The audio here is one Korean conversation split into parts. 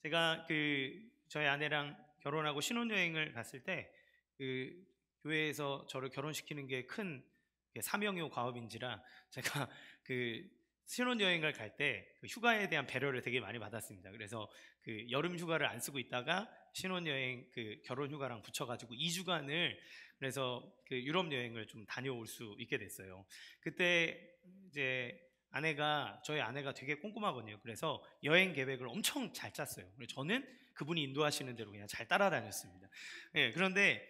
제가 저희 아내랑 결혼하고 신혼여행을 갔을 때 교회에서 저를 결혼시키는 게 큰 사명이고 과업인지라 제가 신혼여행을 갈 때 휴가에 대한 배려를 되게 많이 받았습니다. 그래서 여름 휴가를 안 쓰고 있다가 신혼여행 결혼 휴가랑 붙여가지고 2주간을 그래서 유럽 여행을 좀 다녀올 수 있게 됐어요. 그때 이제 저희 아내가 되게 꼼꼼하거든요. 그래서 여행 계획을 엄청 잘 짰어요. 그래서 저는 그분이 인도하시는 대로 그냥 잘 따라다녔습니다. 예, 그런데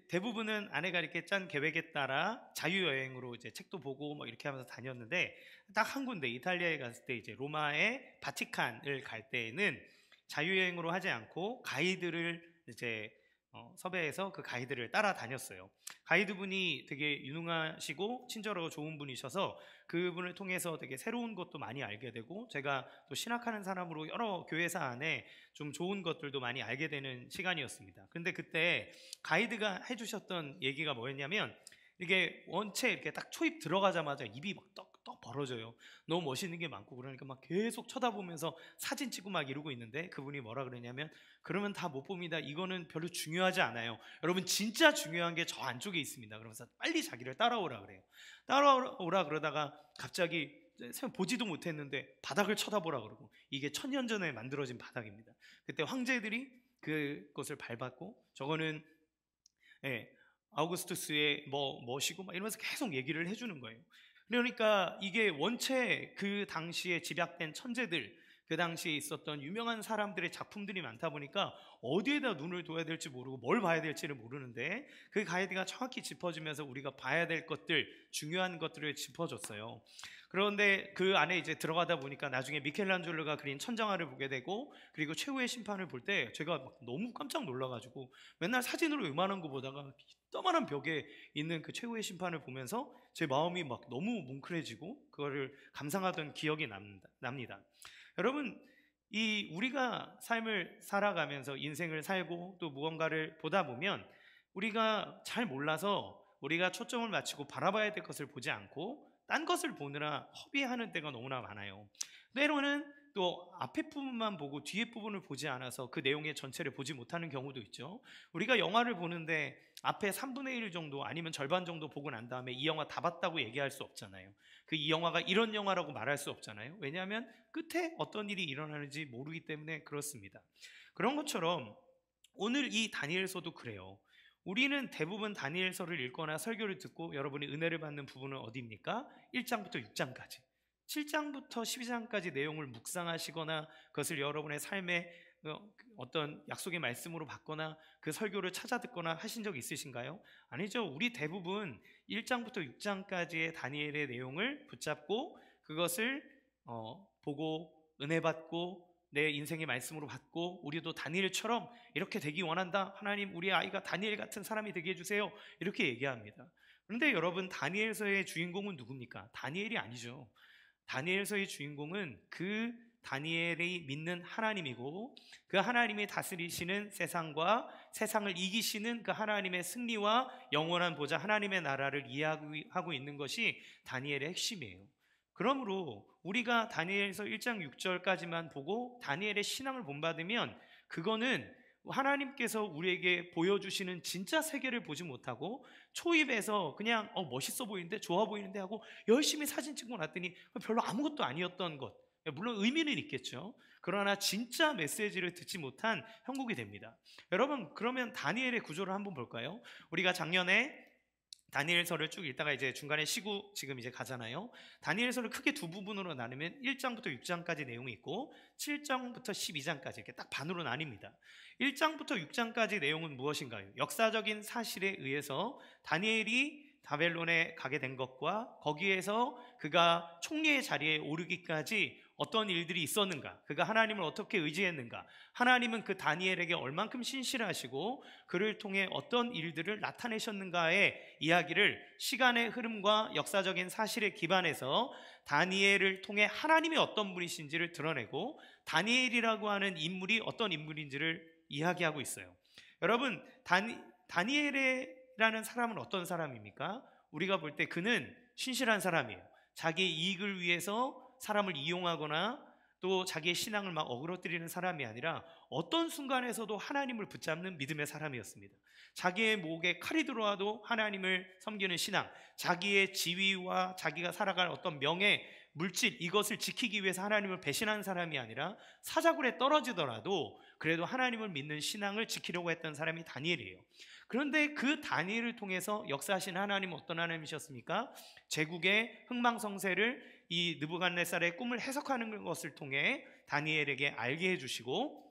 대부분은 아내가 이렇게 짠 계획에 따라 자유여행으로 이제 책도 보고 뭐 이렇게 하면서 다녔는데, 딱 한 군데 이탈리아에 갔을 때 이제 로마의 바티칸을 갈 때에는 자유여행으로 하지 않고 가이드를 이제 섭외해서 그 가이드를 따라다녔어요. 가이드분이 되게 유능하시고 친절하고 좋은 분이셔서 그분을 통해서 되게 새로운 것도 많이 알게 되고, 제가 또 신학하는 사람으로 여러 교회사 안에 좀 좋은 것들도 많이 알게 되는 시간이었습니다. 근데 그때 가이드가 해주셨던 얘기가 뭐였냐면, 이게 원체 이렇게 딱 초입 들어가자마자 입이 막 떡 벌어져요. 너무 멋있는 게 많고 그러니까 막 계속 쳐다보면서 사진 찍고 막 이러고 있는데, 그분이 뭐라 그러냐면, 그러면 다 못 봅니다. 이거는 별로 중요하지 않아요. 여러분, 진짜 중요한 게 저 안쪽에 있습니다. 그러면서 빨리 자기를 따라오라 그래요. 따라오라 그러다가 갑자기 보지도 못했는데 바닥을 쳐다보라 그러고, 이게 1000년 전에 만들어진 바닥입니다. 그때 황제들이 그것을 밟았고, 저거는 아우구스투스의 뭐시고 막 이러면서 계속 얘기를 해주는 거예요. 그러니까 이게 원체 그 당시에 집약된 천재들, 그 당시에 있었던 유명한 사람들의 작품들이 많다 보니까 어디에다 눈을 둬야 될지 모르고 뭘 봐야 될지를 모르는데, 그 가이드가 정확히 짚어주면서 우리가 봐야 될 것들, 중요한 것들을 짚어줬어요. 그런데 그 안에 이제 들어가다 보니까 나중에 미켈란젤로가 그린 천장화를 보게 되고, 그리고 최후의 심판을 볼 때 제가 막 너무 깜짝 놀라가지고, 맨날 사진으로 요만한 거 보다가 떠만한 벽에 있는 그 최후의 심판을 보면서 제 마음이 막 너무 뭉클해지고 그거를 감상하던 기억이 납니다. 여러분, 우리가 삶을 살아가면서 인생을 살고 또 무언가를 보다 보면, 우리가 잘 몰라서 우리가 초점을 맞추고 바라봐야 될 것을 보지 않고 딴 것을 보느라 허비하는 때가 너무나 많아요. 때로는 또 앞에 부분만 보고 뒤에 부분을 보지 않아서 그 내용의 전체를 보지 못하는 경우도 있죠. 우리가 영화를 보는데 앞에 3분의 1 정도 아니면 절반 정도 보고 난 다음에 이 영화 다 봤다고 얘기할 수 없잖아요. 이 영화가 이런 영화라고 말할 수 없잖아요. 왜냐하면 끝에 어떤 일이 일어나는지 모르기 때문에 그렇습니다. 그런 것처럼 오늘 이 다니엘서도 그래요. 우리는 대부분 다니엘서를 읽거나 설교를 듣고 여러분이 은혜를 받는 부분은 어디입니까? 1장부터 6장까지, 7장부터 12장까지 내용을 묵상하시거나 그것을 여러분의 삶에 어떤 약속의 말씀으로 받거나 그 설교를 찾아 듣거나 하신 적 있으신가요? 아니죠. 우리 대부분 1장부터 6장까지의 다니엘의 내용을 붙잡고 그것을 보고 은혜 받고 내 인생의 말씀으로 받고, 우리도 다니엘처럼 이렇게 되기 원한다. 하나님, 우리 아이가 다니엘 같은 사람이 되게 해주세요. 이렇게 얘기합니다. 그런데 여러분, 다니엘서의 주인공은 누굽니까? 다니엘이 아니죠. 다니엘서의 주인공은 그 다니엘이 믿는 하나님이고, 그 하나님이 다스리시는 세상과 세상을 이기시는 그 하나님의 승리와 영원한 보좌 하나님의 나라를 이해하고 있는 것이 다니엘의 핵심이에요. 그러므로 우리가 다니엘서 1장 6절까지만 보고 다니엘의 신앙을 본받으면, 그거는 하나님께서 우리에게 보여주시는 진짜 세계를 보지 못하고 초입에서 그냥 멋있어 보이는데 좋아 보이는데 하고 열심히 사진 찍고 났더니 별로 아무것도 아니었던 것, 물론 의미는 있겠죠. 그러나 진짜 메시지를 듣지 못한 형국이 됩니다. 여러분, 그러면 다니엘의 구조를 한번 볼까요? 우리가 작년에 다니엘서를 쭉 읽다가 이제 중간에 쉬고 지금 이제 가잖아요. 다니엘서를 크게 두 부분으로 나누면 1장부터 6장까지 내용이 있고 7장부터 12장까지 이렇게 딱 반으로 나뉩니다. 1장부터 6장까지 내용은 무엇인가요? 역사적인 사실에 의해서 다니엘이 바벨론에 가게 된 것과 거기에서 그가 총리의 자리에 오르기까지 어떤 일들이 있었는가, 그가 하나님을 어떻게 의지했는가, 하나님은 그 다니엘에게 얼만큼 신실하시고 그를 통해 어떤 일들을 나타내셨는가의 이야기를 시간의 흐름과 역사적인 사실에 기반해서 다니엘을 통해 하나님이 어떤 분이신지를 드러내고 다니엘이라고 하는 인물이 어떤 인물인지를 이야기하고 있어요. 여러분, 다니엘이라는 사람은 어떤 사람입니까? 우리가 볼 때 그는 신실한 사람이에요. 자기의 이익을 위해서 사람을 이용하거나 또 자기의 신앙을 막 어그러뜨리는 사람이 아니라 어떤 순간에서도 하나님을 붙잡는 믿음의 사람이었습니다. 자기의 목에 칼이 들어와도 하나님을 섬기는 신앙, 자기의 지위와 자기가 살아갈 어떤 명예, 물질, 이것을 지키기 위해서 하나님을 배신한 사람이 아니라 사자굴에 떨어지더라도 그래도 하나님을 믿는 신앙을 지키려고 했던 사람이 다니엘이에요. 그런데 그 다니엘을 통해서 역사하신 하나님은 어떤 하나님이셨습니까? 제국의 흥망성쇠를 이 느부갓네살의 꿈을 해석하는 것을 통해 다니엘에게 알게 해주시고,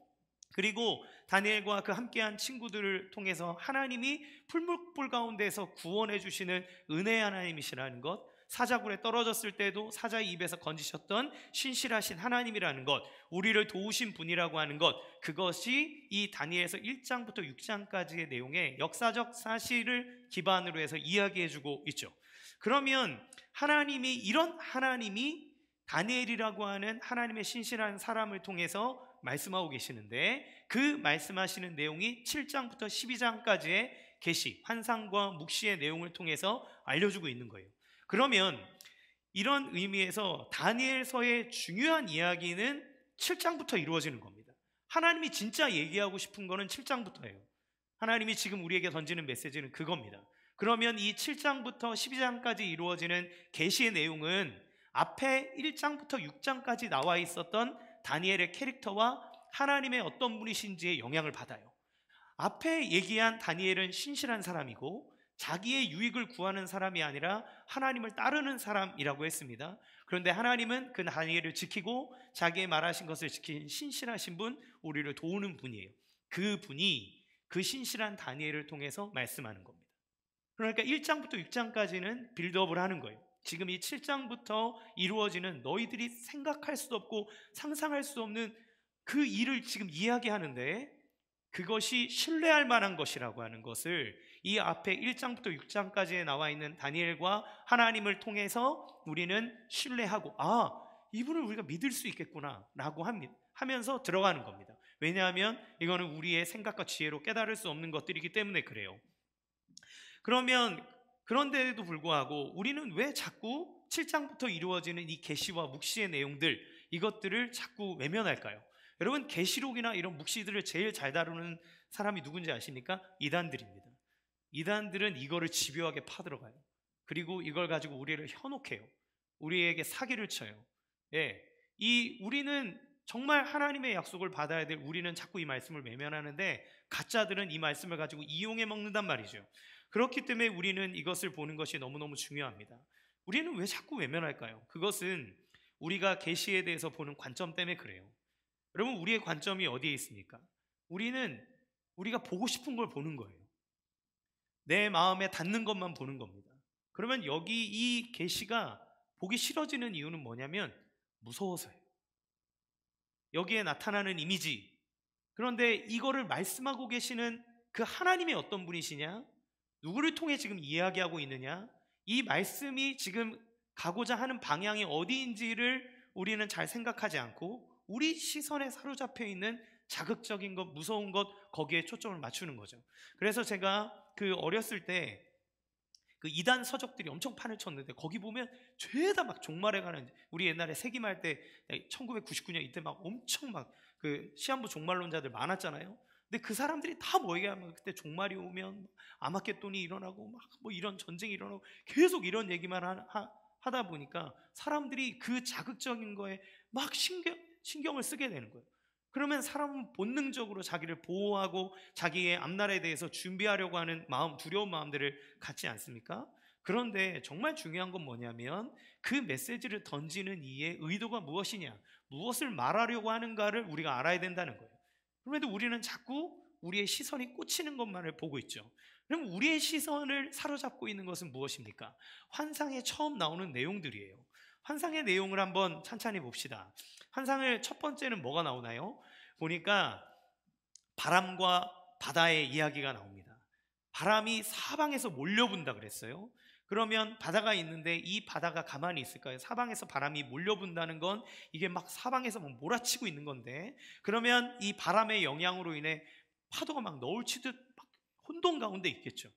그리고 다니엘과 그 함께한 친구들을 통해서 하나님이 풀무불 가운데서 구원해 주시는 은혜의 하나님이시라는 것, 사자굴에 떨어졌을 때도 사자의 입에서 건지셨던 신실하신 하나님이라는 것, 우리를 도우신 분이라고 하는 것, 그것이 이 다니엘서 1장부터 6장까지의 내용의 역사적 사실을 기반으로 해서 이야기해주고 있죠. 그러면 하나님이, 이런 하나님이 다니엘이라고 하는 하나님의 신실한 사람을 통해서 말씀하고 계시는데, 그 말씀하시는 내용이 7장부터 12장까지의 계시, 환상과 묵시의 내용을 통해서 알려주고 있는 거예요. 그러면 이런 의미에서 다니엘서의 중요한 이야기는 7장부터 이루어지는 겁니다. 하나님이 진짜 얘기하고 싶은 거는 7장부터예요. 하나님이 지금 우리에게 던지는 메시지는 그겁니다. 그러면 이 7장부터 12장까지 이루어지는 계시의 내용은 앞에 1장부터 6장까지 나와 있었던 다니엘의 캐릭터와 하나님의 어떤 분이신지에 영향을 받아요. 앞에 얘기한 다니엘은 신실한 사람이고 자기의 유익을 구하는 사람이 아니라 하나님을 따르는 사람이라고 했습니다. 그런데 하나님은 그 다니엘을 지키고 자기의 말하신 것을 지킨 신실하신 분, 우리를 도우는 분이에요. 그 분이 그 신실한 다니엘을 통해서 말씀하는 겁니다. 그러니까 1장부터 6장까지는 빌드업을 하는 거예요. 지금 이 7장부터 이루어지는 너희들이 생각할 수 없고 상상할 수 없는 그 일을 지금 이야기하는데, 그것이 신뢰할 만한 것이라고 하는 것을 이 앞에 1장부터 6장까지에 나와 있는 다니엘과 하나님을 통해서 우리는 신뢰하고, 아, 이분을 우리가 믿을 수 있겠구나 라고 하면서 들어가는 겁니다. 왜냐하면 이거는 우리의 생각과 지혜로 깨달을 수 없는 것들이기 때문에 그래요. 그러면 그런데도 불구하고 우리는 왜 자꾸 7장부터 이루어지는 이 계시와 묵시의 내용들, 이것들을 자꾸 외면할까요? 여러분, 계시록이나 이런 묵시들을 제일 잘 다루는 사람이 누군지 아십니까? 이단들입니다. 이단들은 이거를 집요하게 파들어가요. 그리고 이걸 가지고 우리를 현혹해요. 우리에게 사기를 쳐요. 예, 우리는 정말 하나님의 약속을 받아야 될 우리는 자꾸 이 말씀을 외면하는데, 가짜들은 이 말씀을 가지고 이용해 먹는단 말이죠. 그렇기 때문에 우리는 이것을 보는 것이 너무너무 중요합니다. 우리는 왜 자꾸 외면할까요? 그것은 우리가 계시에 대해서 보는 관점 때문에 그래요. 여러분, 우리의 관점이 어디에 있습니까? 우리가 보고 싶은 걸 보는 거예요. 내 마음에 닿는 것만 보는 겁니다. 그러면 여기 이 계시가 보기 싫어지는 이유는 뭐냐면 무서워서예요. 여기에 나타나는 이미지, 그런데 이거를 말씀하고 계시는 그 하나님이 어떤 분이시냐, 누구를 통해 지금 이야기하고 있느냐, 이 말씀이 지금 가고자 하는 방향이 어디인지를 우리는 잘 생각하지 않고 우리 시선에 사로잡혀 있는 자극적인 것, 무서운 것, 거기에 초점을 맞추는 거죠. 그래서 제가 그 어렸을 때 그 이단 서적들이 엄청 판을 쳤는데, 거기 보면 죄다 막 종말에 관한, 우리 옛날에 세기말 때 1999년 이때 막 엄청 막 그 시한부 종말론자들 많았잖아요. 근데 그 사람들이 다 뭐 얘기하면 그때 종말이 오면 아마겟돈이 일어나고 막 뭐 이런 전쟁이 일어나고 계속 이런 얘기만 하다 보니까 사람들이 그 자극적인 거에 막 신경을 쓰게 되는 거예요. 그러면 사람은 본능적으로 자기를 보호하고 자기의 앞날에 대해서 준비하려고 하는 마음, 두려운 마음들을 갖지 않습니까? 그런데 정말 중요한 건 뭐냐면 그 메시지를 던지는 이의 의도가 무엇이냐, 무엇을 말하려고 하는가를 우리가 알아야 된다는 거예요. 그런데 우리는 자꾸 우리의 시선이 꽂히는 것만을 보고 있죠. 그럼 우리의 시선을 사로잡고 있는 것은 무엇입니까? 환상에 처음 나오는 내용들이에요. 환상의 내용을 한번 찬찬히 봅시다. 환상을 첫 번째는 뭐가 나오나요? 보니까 바람과 바다의 이야기가 나옵니다. 바람이 사방에서 몰려분다 그랬어요. 그러면 바다가 있는데 이 바다가 가만히 있을까요? 사방에서 바람이 몰려분다는 건 이게 막 사방에서 막 몰아치고 있는 건데, 그러면 이 바람의 영향으로 인해 파도가 막 너울치듯 막 혼돈 가운데 있겠죠.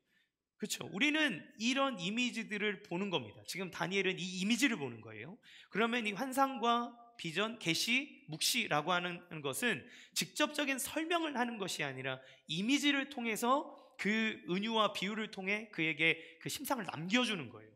그렇죠. 우리는 이런 이미지들을 보는 겁니다. 지금 다니엘은 이 이미지를 보는 거예요. 그러면 이 환상과 비전, 계시, 묵시라고 하는 것은 직접적인 설명을 하는 것이 아니라 이미지를 통해서 그 은유와 비유를 통해 그에게 그 심상을 남겨주는 거예요.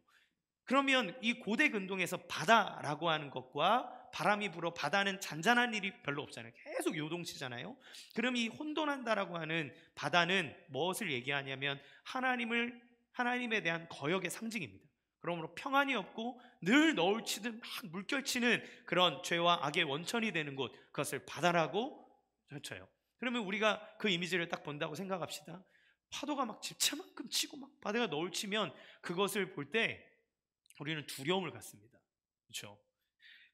그러면 이 고대 근동에서 바다라고 하는 것과 바람이 불어 바다는 잔잔한 일이 별로 없잖아요. 계속 요동치잖아요. 그럼 이 혼돈한다라고 하는 바다는 무엇을 얘기하냐면 하나님에 대한 거역의 상징입니다. 그러므로 평안이 없고 늘 너울치듯 막 물결치는 그런 죄와 악의 원천이 되는 곳, 그것을 바다라고 쳐요. 그러면 우리가 그 이미지를 딱 본다고 생각합시다. 파도가 막 집채만큼 치고 막 바다가 너울치면 그것을 볼 때 우리는 두려움을 갖습니다. 그렇죠?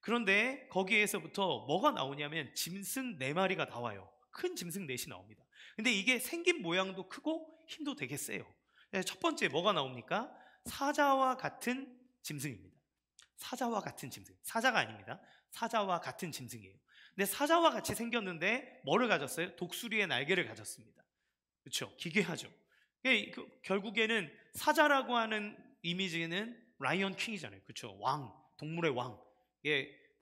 그런데 거기에서부터 뭐가 나오냐면 짐승 4마리가 나와요. 큰 짐승 넷이 나옵니다. 근데 이게 생긴 모양도 크고 힘도 되게 세요. 첫 번째 뭐가 나옵니까? 사자와 같은 짐승입니다. 사자와 같은 짐승. 사자가 아닙니다. 사자와 같은 짐승이에요. 근데 사자와 같이 생겼는데 뭐를 가졌어요? 독수리의 날개를 가졌습니다. 그렇죠? 기괴하죠. 결국에는 사자라고 하는 이미지는 라이언 킹이잖아요. 그렇죠? 왕, 동물의 왕.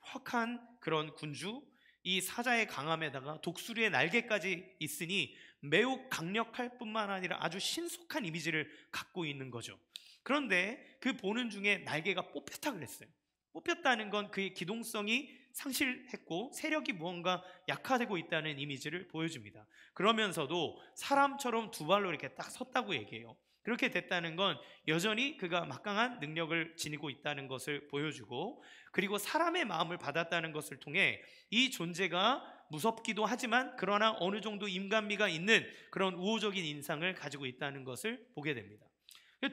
확한 그런 군주, 이 사자의 강함에다가 독수리의 날개까지 있으니 매우 강력할 뿐만 아니라 아주 신속한 이미지를 갖고 있는 거죠. 그런데 그 보는 중에 날개가 뽑혔다 그랬어요. 뽑혔다는 건 그의 기동성이 상실했고 세력이 무언가 약화되고 있다는 이미지를 보여줍니다. 그러면서도 사람처럼 두 발로 이렇게 딱 섰다고 얘기해요. 그렇게 됐다는 건 여전히 그가 막강한 능력을 지니고 있다는 것을 보여주고, 그리고 사람의 마음을 받았다는 것을 통해 이 존재가 무섭기도 하지만 그러나 어느 정도 인간미가 있는 그런 우호적인 인상을 가지고 있다는 것을 보게 됩니다.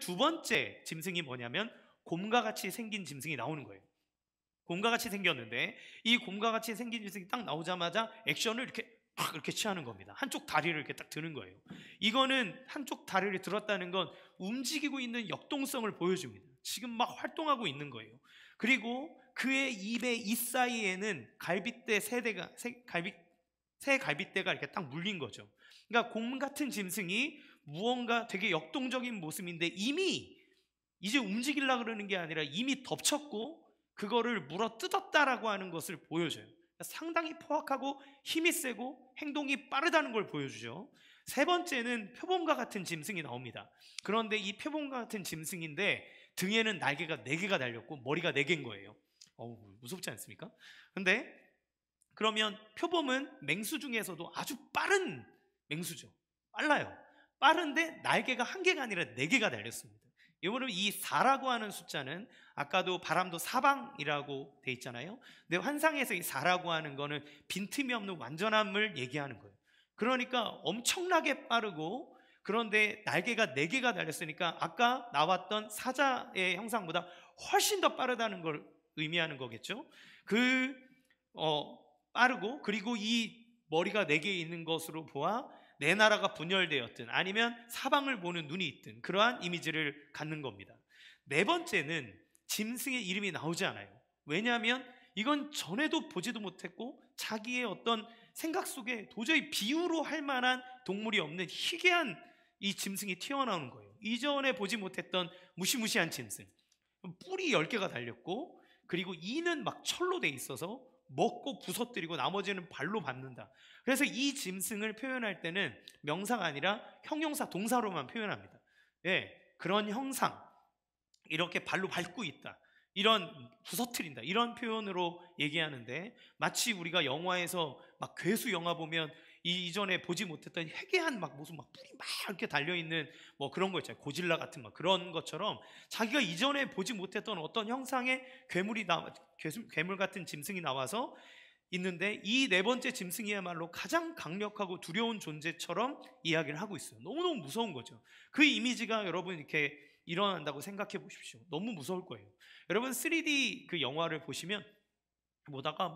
두 번째 짐승이 뭐냐면 곰과 같이 생긴 짐승이 나오는 거예요. 곰과 같이 생겼는데 이 곰과 같이 생긴 짐승이 딱 나오자마자 액션을 이렇게 취하는 겁니다. 한쪽 다리를 이렇게 딱 드는 거예요. 이거는 한쪽 다리를 들었다는 건 움직이고 있는 역동성을 보여줍니다. 지금 막 활동하고 있는 거예요. 그리고 그의 입의 이 사이에는 새 갈빗대가 이렇게 딱 물린 거죠. 그러니까 곰 같은 짐승이 무언가 되게 역동적인 모습인데 이미 이제 움직이려고 그러는 게 아니라 이미 덮쳤고 그거를 물어 뜯었다라고 하는 것을 보여줘요. 상당히 포악하고 힘이 세고 행동이 빠르다는 걸 보여주죠. 세 번째는 표범과 같은 짐승이 나옵니다. 그런데 이 표범과 같은 짐승인데 등에는 날개가 4개가 달렸고 머리가 4개인 거예요. 무섭지 않습니까? 근데 그러면 표범은 맹수 중에서도 아주 빠른 맹수죠. 빨라요. 빠른데 날개가 1개가 아니라 4개가 달렸습니다. 여러분, 이 4라고 하는 숫자는 아까도 바람도 사방이라고 돼 있잖아요. 근데 환상에서 이 4라고 하는 거는 빈틈이 없는 완전함을 얘기하는 거예요. 그러니까 엄청나게 빠르고, 그런데 날개가 4개가 달렸으니까 아까 나왔던 사자의 형상보다 훨씬 더 빠르다는 걸 의미하는 거겠죠. 빠르고, 그리고 이 머리가 4개 있는 것으로 보아 내 나라가 분열되었든 아니면 사방을 보는 눈이 있든 그러한 이미지를 갖는 겁니다. 네 번째는 짐승의 이름이 나오지 않아요. 왜냐하면 이건 전에도 보지도 못했고 자기의 어떤 생각 속에 도저히 비유로 할 만한 동물이 없는 희귀한 이 짐승이 튀어나오는 거예요. 이전에 보지 못했던 무시무시한 짐승. 뿔이 10개가 달렸고, 그리고 이는 막 철로 돼 있어서 먹고 부서뜨리고 나머지는 발로 밟는다. 그래서 이 짐승을 표현할 때는 명사가 아니라 형용사 동사로만 표현합니다. 그런 형상, 이렇게 발로 밟고 있다, 이런 부서뜨린다, 이런 표현으로 얘기하는데, 마치 우리가 영화에서 막 괴수 영화 보면 이전에 보지 못했던 해괴한 무슨 뿔이 막 이렇게 달려있는 그런 거 있잖아요. 고질라 같은 그런 것처럼 자기가 이전에 보지 못했던 어떤 형상의 괴물 같은 짐승이 나와서 있는데, 이 네 번째 짐승이야말로 가장 강력하고 두려운 존재처럼 이야기를 하고 있어요. 너무너무 무서운 거죠. 그 이미지가 여러분 이렇게 일어난다고 생각해 보십시오. 너무 무서울 거예요. 여러분 3D 그 영화를 보시면 보다가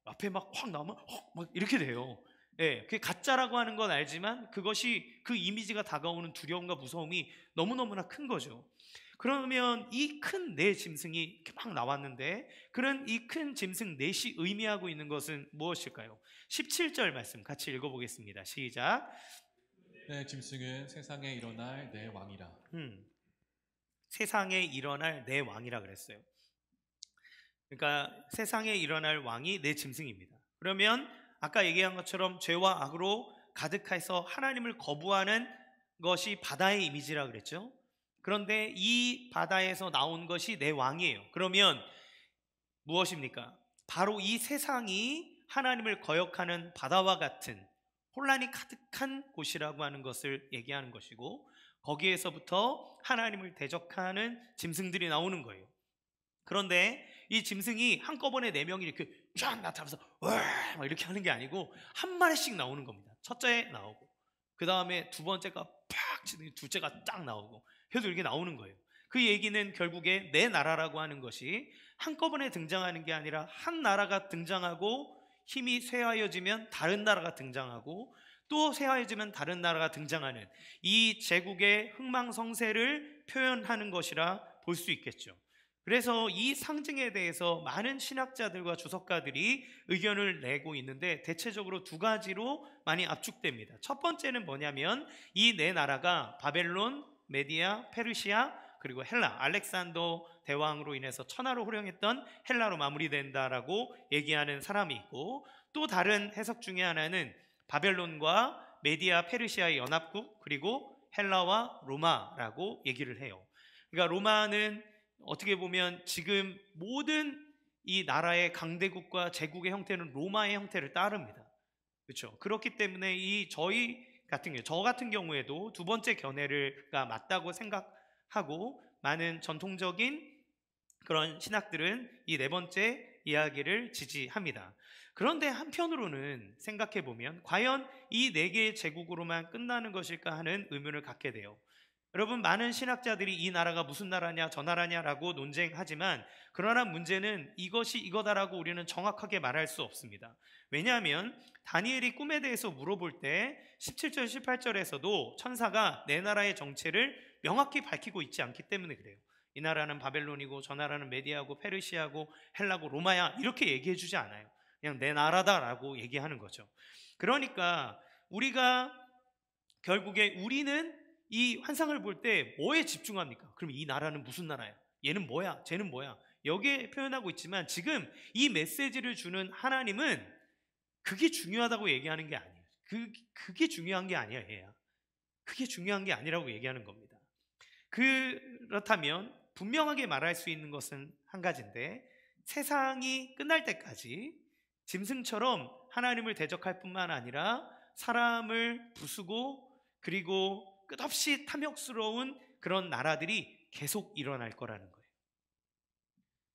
앞에 확 나오면 막 이렇게 돼요. 그게 가짜라고 하는 건 알지만 그것이, 그 이미지가 다가오는 두려움과 무서움이 너무너무나 큰 거죠. 그러면 이 큰 네 짐승이 이렇게 막 나왔는데, 그런 이 큰 짐승 넷이 의미하고 있는 것은 무엇일까요? 17절 말씀 같이 읽어보겠습니다. 시작. 내 짐승은 세상에 일어날 내 왕이라. 세상에 일어날 내 왕이라 그랬어요. 그러니까 세상에 일어날 왕이 내 짐승입니다. 그러면 아까 얘기한 것처럼 죄와 악으로 가득해서 하나님을 거부하는 것이 바다의 이미지라 그랬죠. 그런데 이 바다에서 나온 것이 내 왕이에요. 그러면 무엇입니까? 바로 이 세상이 하나님을 거역하는 바다와 같은 혼란이 가득한 곳이라고 하는 것을 얘기하는 것이고, 거기에서부터 하나님을 대적하는 짐승들이 나오는 거예요. 그런데 이 짐승이 한꺼번에 4명이 이렇게 쫙 나타나서 와 이렇게 하는 게 아니고 한 마리씩 나오는 겁니다. 첫째 나오고, 그 다음에 두 번째가 팍 치는, 둘째가 딱 나오고, 계속 이렇게 나오는 거예요. 그 얘기는 결국에 내 나라라고 하는 것이 한꺼번에 등장하는 게 아니라 한 나라가 등장하고 힘이 쇠하여지면 다른 나라가 등장하고 또 쇠하여지면 다른 나라가 등장하는 이 제국의 흥망성쇠를 표현하는 것이라 볼 수 있겠죠. 그래서 이 상징에 대해서 많은 신학자들과 주석가들이 의견을 내고 있는데 대체적으로 2가지로 많이 압축됩니다. 첫 번째는 뭐냐면 이 네 나라가 바벨론, 메디아, 페르시아, 그리고 헬라, 알렉산더 대왕으로 인해서 천하로 호령했던 헬라로 마무리된다라고 얘기하는 사람이 있고, 또 다른 해석 중에 하나는 바벨론과 메디아, 페르시아의 연합국, 그리고 헬라와 로마라고 얘기를 해요. 그러니까 로마는 어떻게 보면 지금 모든 이 나라의 강대국과 제국의 형태는 로마의 형태를 따릅니다. 그렇죠? 그렇기 때문에 저 같은 경우에도 두 번째 견해가 맞다고 생각하고, 많은 전통적인 그런 신학들은 이 네 번째 이야기를 지지합니다. 그런데 한편으로는 생각해 보면 과연 이 4개의 제국으로만 끝나는 것일까 하는 의문을 갖게 돼요. 여러분, 많은 신학자들이 이 나라가 무슨 나라냐 저 나라냐라고 논쟁하지만, 그러나 문제는 이것이 이거다라고 우리는 정확하게 말할 수 없습니다. 왜냐하면 다니엘이 꿈에 대해서 물어볼 때 17절 18절에서도 천사가 내 나라의 정체를 명확히 밝히고 있지 않기 때문에 그래요. 이 나라는 바벨론이고 저 나라는 메디아고 페르시아고 헬라고 로마야 이렇게 얘기해 주지 않아요. 그냥 내 나라다라고 얘기하는 거죠. 그러니까 우리가 결국에 우리는 이 환상을 볼 때 뭐에 집중합니까? 그럼 이 나라는 무슨 나라야? 얘는 뭐야? 쟤는 뭐야? 여기에 표현하고 있지만 지금 이 메시지를 주는 하나님은 그게 중요하다고 얘기하는 게 아니에요. 그게 중요한 게 아니야, 얘야. 그게 중요한 게 아니라고 얘기하는 겁니다. 그렇다면 분명하게 말할 수 있는 것은 한 가지인데, 세상이 끝날 때까지 짐승처럼 하나님을 대적할 뿐만 아니라 사람을 부수고 그리고 끝없이 탐욕스러운 그런 나라들이 계속 일어날 거라는 거예요.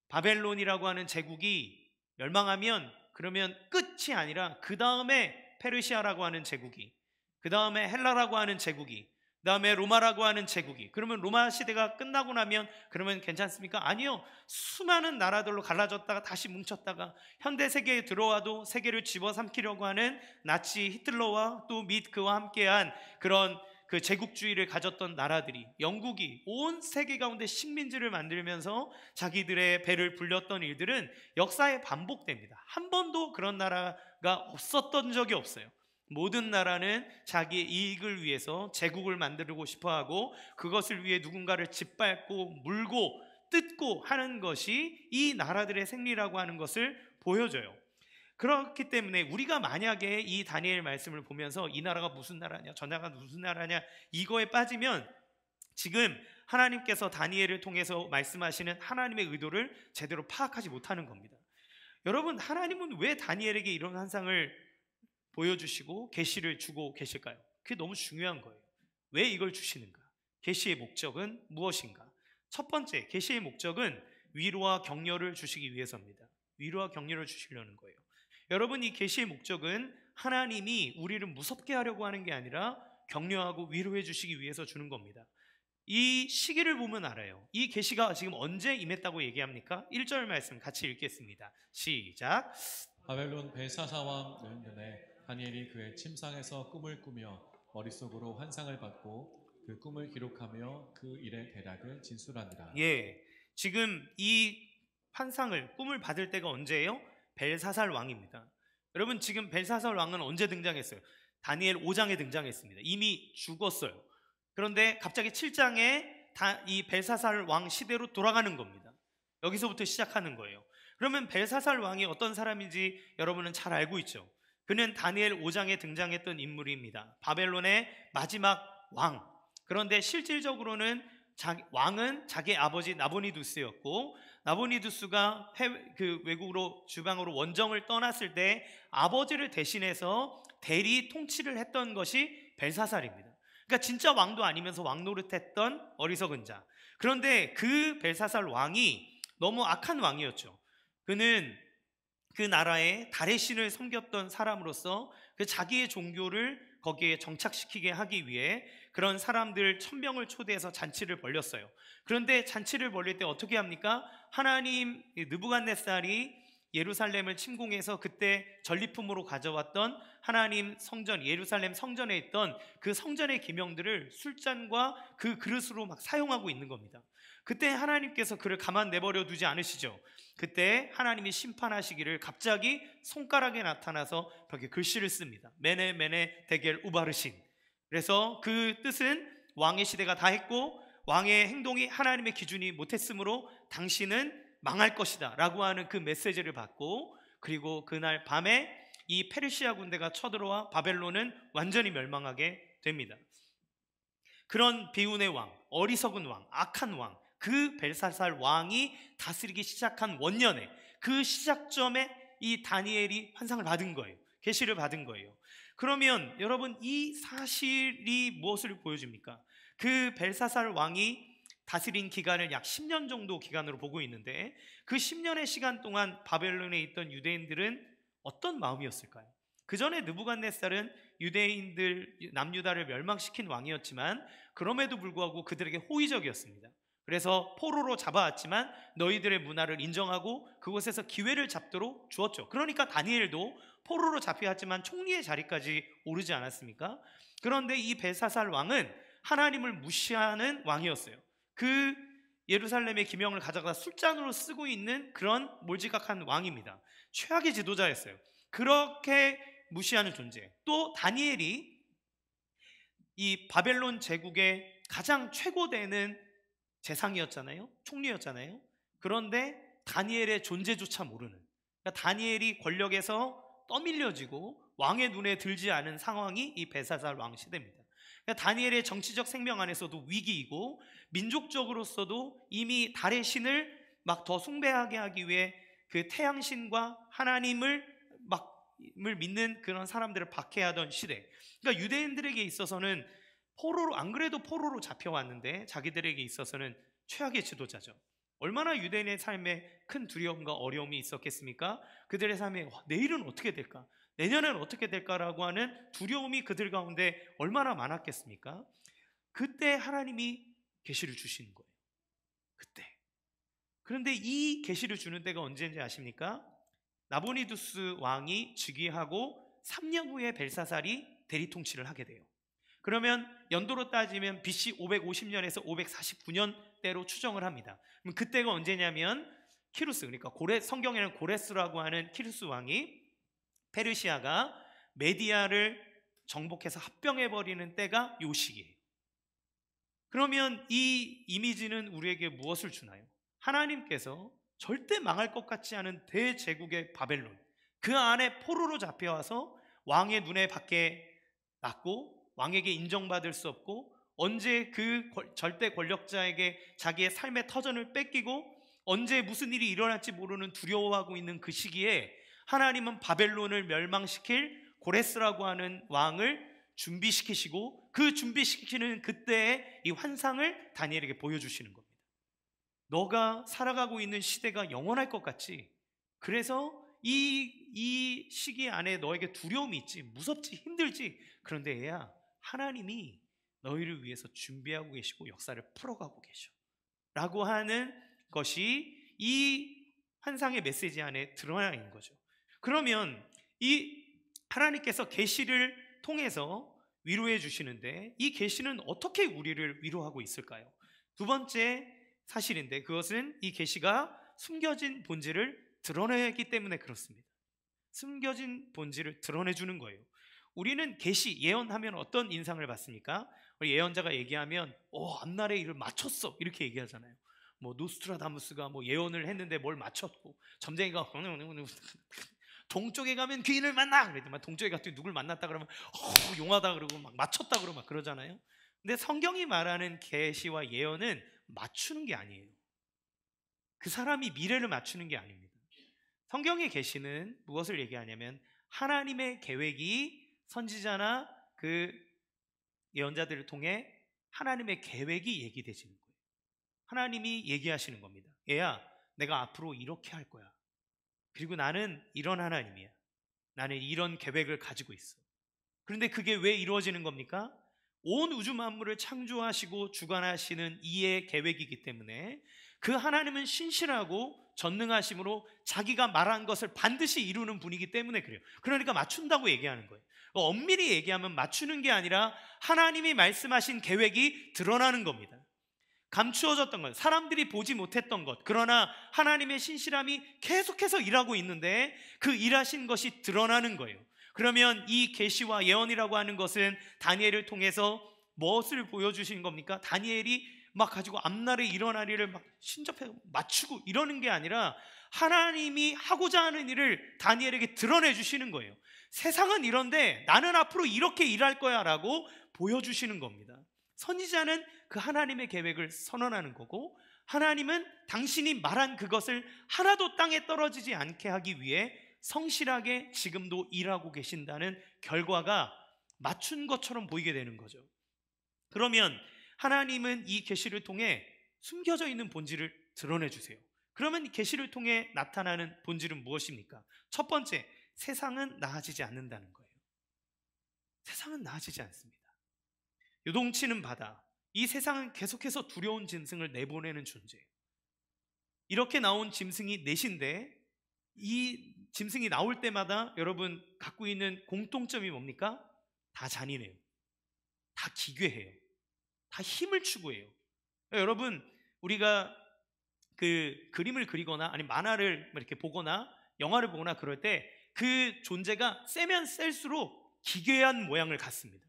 바벨론이라고 하는 제국이 멸망하면 그러면 끝이 아니라 그 다음에 페르시아라고 하는 제국이, 그 다음에 헬라라고 하는 제국이, 그 다음에 로마라고 하는 제국이, 그러면 로마 시대가 끝나고 나면 그러면 괜찮습니까? 아니요. 수많은 나라들로 갈라졌다가 다시 뭉쳤다가 현대 세계에 들어와도 세계를 집어삼키려고 하는 나치 히틀러와 또 및 그와 함께한 그런 그 제국주의를 가졌던 나라들이, 영국이 온 세계 가운데 식민지를 만들면서 자기들의 배를 불렸던 일들은 역사에 반복됩니다. 한 번도 그런 나라가 없었던 적이 없어요. 모든 나라는 자기의 이익을 위해서 제국을 만들고 싶어하고 그것을 위해 누군가를 짓밟고 물고 뜯고 하는 것이 이 나라들의 생리라고 하는 것을 보여줘요. 그렇기 때문에 우리가 만약에 이 다니엘 말씀을 보면서 이 나라가 무슨 나라냐 저 나라가 무슨 나라냐 이거에 빠지면 지금 하나님께서 다니엘을 통해서 말씀하시는 하나님의 의도를 제대로 파악하지 못하는 겁니다. 여러분, 하나님은 왜 다니엘에게 이런 환상을 보여주시고 계시를 주고 계실까요? 그게 너무 중요한 거예요. 왜 이걸 주시는가? 계시의 목적은 무엇인가? 첫 번째, 계시의 목적은 위로와 격려를 주시기 위해서입니다. 위로와 격려를 주시려는 거예요. 여러분, 이 계시의 목적은 하나님이 우리를 무섭게 하려고 하는 게 아니라 격려하고 위로해 주시기 위해서 주는 겁니다. 이 시기를 보면 알아요. 이 계시가 지금 언제 임했다고 얘기합니까? 1절 말씀 같이 읽겠습니다. 시작. 바벨론 벨사사 왕 르는데 다니엘이 그의 침상에서 꿈을 꾸며 머릿속으로 환상을 받고 그 꿈을 기록하며 그 일의 대략을 진술하니라. 예, 지금 이 환상을 꿈을 받을 때가 언제예요? 벨사살 왕입니다. 여러분, 지금 벨사살 왕은 언제 등장했어요? 다니엘 5장에 등장했습니다. 이미 죽었어요. 그런데 갑자기 7장에 이 벨사살 왕 시대로 돌아가는 겁니다. 여기서부터 시작하는 거예요. 그러면 벨사살 왕이 어떤 사람인지 여러분은 잘 알고 있죠. 그는 다니엘 5장에 등장했던 인물입니다. 바벨론의 마지막 왕. 그런데 실질적으로는 왕은 자기 아버지 나보니두스였고, 나보니두스가 외국으로 주방으로 원정을 떠났을 때 아버지를 대신해서 대리 통치를 했던 것이 벨사살입니다. 그러니까 진짜 왕도 아니면서 왕 노릇했던 어리석은 자. 그런데 그 벨사살 왕이 너무 악한 왕이었죠. 그는 그 나라의 달의 신을 섬겼던 사람으로서 그 자기의 종교를 거기에 정착시키게 하기 위해 그런 사람들 1000명을 초대해서 잔치를 벌였어요. 그런데 잔치를 벌릴 때 어떻게 합니까? 하나님 느부갓네살이 예루살렘을 침공해서 그때 전리품으로 가져왔던 하나님 성전, 예루살렘 성전에 있던 그 성전의 기명들을 술잔과 그 그릇으로 막 사용하고 있는 겁니다. 그때 하나님께서 그를 가만 내버려 두지 않으시죠. 그때 하나님이 심판하시기를 갑자기 손가락에 나타나서 벽에 글씨를 씁니다. 메네 메네 데겔 우바르신. 그래서 그 뜻은 왕의 시대가 다 했고 왕의 행동이 하나님의 기준이 못했으므로 당신은 망할 것이다 라고 하는 그 메시지를 받고, 그리고 그날 밤에 이 페르시아 군대가 쳐들어와 바벨론은 완전히 멸망하게 됩니다. 그런 비운의 왕, 어리석은 왕, 악한 왕, 그 벨사살 왕이 다스리기 시작한 원년에 그 시작점에 이 다니엘이 환상을 받은 거예요. 계시를 받은 거예요. 그러면 여러분, 이 사실이 무엇을 보여줍니까? 그 벨사살 왕이 다스린 기간을 약 10년 정도 기간으로 보고 있는데, 그 10년의 시간 동안 바벨론에 있던 유대인들은 어떤 마음이었을까요? 그 전에 느부갓네살은 유대인들 남유다를 멸망시킨 왕이었지만 그럼에도 불구하고 그들에게 호의적이었습니다. 그래서 포로로 잡아왔지만 너희들의 문화를 인정하고 그곳에서 기회를 잡도록 주었죠. 그러니까 다니엘도 포로로 잡혀왔지만 총리의 자리까지 오르지 않았습니까? 그런데 이 벨사살 왕은 하나님을 무시하는 왕이었어요. 그 예루살렘의 기명을 가져가 술잔으로 쓰고 있는 그런 몰지각한 왕입니다. 최악의 지도자였어요. 그렇게 무시하는 존재. 또 다니엘이 이 바벨론 제국의 가장 최고되는 재상이었잖아요. 총리였잖아요. 그런데 다니엘의 존재조차 모르는, 그러니까 다니엘이 권력에서 떠밀려지고 왕의 눈에 들지 않은 상황이 이 벨사살 왕 시대입니다. 그러니까 다니엘의 정치적 생명 안에서도 위기이고 민족적으로서도 이미 달의 신을 막 더 숭배하게 하기 위해 그 태양신과 하나님을 믿는 그런 사람들을 박해하던 시대. 그러니까 유대인들에게 있어서는 포로로, 안 그래도 포로로 잡혀왔는데 자기들에게 있어서는 최악의 지도자죠. 얼마나 유대인의 삶에 큰 두려움과 어려움이 있었겠습니까? 그들의 삶에 내일은 어떻게 될까? 내년에는 어떻게 될까라고 하는 두려움이 그들 가운데 얼마나 많았겠습니까? 그때 하나님이 계시를 주시는 거예요. 그때. 그런데 이 계시를 주는 때가 언제인지 아십니까? 나보니두스 왕이 즉위하고 3년 후에 벨사살이 대리 통치를 하게 돼요. 그러면 연도로 따지면 BC 550년에서 549년 때로 추정을 합니다. 그럼 그때가 언제냐면 키루스, 그러니까 성경에는 고레스라고 하는 키루스 왕이 페르시아가 메디아를 정복해서 합병해버리는 때가 요 시기예요. 그러면 이 이미지는 우리에게 무엇을 주나요? 하나님께서 절대 망할 것 같지 않은 대제국의 바벨론, 그 안에 포로로 잡혀와서 왕의 눈에 밖에 났고 왕에게 인정받을 수 없고 언제 그 절대 권력자에게 자기의 삶의 터전을 뺏기고 언제 무슨 일이 일어날지 모르는 두려워하고 있는 그 시기에 하나님은 바벨론을 멸망시킬 고레스라고 하는 왕을 준비시키시고 그 준비시키는 그때의 이 환상을 다니엘에게 보여주시는 겁니다. 너가 살아가고 있는 시대가 영원할 것 같지? 그래서 이 시기 안에 너에게 두려움이 있지, 무섭지, 힘들지. 그런데 얘야, 하나님이 너희를 위해서 준비하고 계시고 역사를 풀어가고 계셔 라고 하는 것이 이 환상의 메시지 안에 드러나 있는 거죠. 그러면 이 하나님께서 계시를 통해서 위로해 주시는데 이 계시는 어떻게 우리를 위로하고 있을까요? 두 번째 사실인데 그것은 이 계시가 숨겨진 본질을 드러내기 때문에 그렇습니다. 숨겨진 본질을 드러내주는 거예요. 우리는 계시, 예언하면 어떤 인상을 받습니까? 우리 예언자가 얘기하면 앞날의 일을 맞췄어 이렇게 얘기하잖아요. 뭐 노스트라다무스가 뭐 예언을 했는데 뭘 맞췄고, 점쟁이가 동쪽에 가면 귀인을 만나 그랬더니 동쪽에 갔더니 누굴 만났다 그러면 용하다 그러고 막 맞췄다 그러고 막 그러잖아요. 근데 성경이 말하는 계시와 예언은 맞추는 게 아니에요. 그 사람이 미래를 맞추는 게 아닙니다. 성경의 계시는 무엇을 얘기하냐면 하나님의 계획이 선지자나 그 예언자들을 통해 하나님의 계획이 얘기되시는 거예요. 하나님이 얘기하시는 겁니다. 얘야, 내가 앞으로 이렇게 할 거야. 그리고 나는 이런 하나님이야. 나는 이런 계획을 가지고 있어. 그런데 그게 왜 이루어지는 겁니까? 온 우주 만물을 창조하시고 주관하시는 이의 계획이기 때문에 그 하나님은 신실하고 전능하심으로 자기가 말한 것을 반드시 이루는 분이기 때문에 그래요. 그러니까 맞춘다고 얘기하는 거예요. 엄밀히 얘기하면 맞추는 게 아니라 하나님이 말씀하신 계획이 드러나는 겁니다. 감추어졌던 것, 사람들이 보지 못했던 것, 그러나 하나님의 신실함이 계속해서 일하고 있는데 그 일하신 것이 드러나는 거예요. 그러면 이 계시와 예언이라고 하는 것은 다니엘을 통해서 무엇을 보여주신 겁니까? 다니엘이 막 가지고 앞날에 일어날 일을 막 신접해 맞추고 이러는 게 아니라 하나님이 하고자 하는 일을 다니엘에게 드러내 주시는 거예요. 세상은 이런데 나는 앞으로 이렇게 일할 거야 라고 보여주시는 겁니다. 선지자는 그 하나님의 계획을 선언하는 거고, 하나님은 당신이 말한 그것을 하나도 땅에 떨어지지 않게 하기 위해 성실하게 지금도 일하고 계신다는 결과가 맞춘 것처럼 보이게 되는 거죠. 그러면 하나님은 이 계시를 통해 숨겨져 있는 본질을 드러내 주세요. 그러면 이 계시를 통해 나타나는 본질은 무엇입니까? 첫 번째, 세상은 나아지지 않는다는 거예요. 세상은 나아지지 않습니다. 요동치는 바다, 이 세상은 계속해서 두려운 짐승을 내보내는 존재예요. 이렇게 나온 짐승이 넷인데 이 짐승이 나올 때마다 여러분 갖고 있는 공통점이 뭡니까? 다 잔인해요. 다 기괴해요. 다 힘을 추구해요. 여러분, 우리가 그 그림을 그리거나 아니면 만화를 이렇게 보거나 영화를 보거나 그럴 때 그 존재가 세면 셀수록 기괴한 모양을 갖습니다.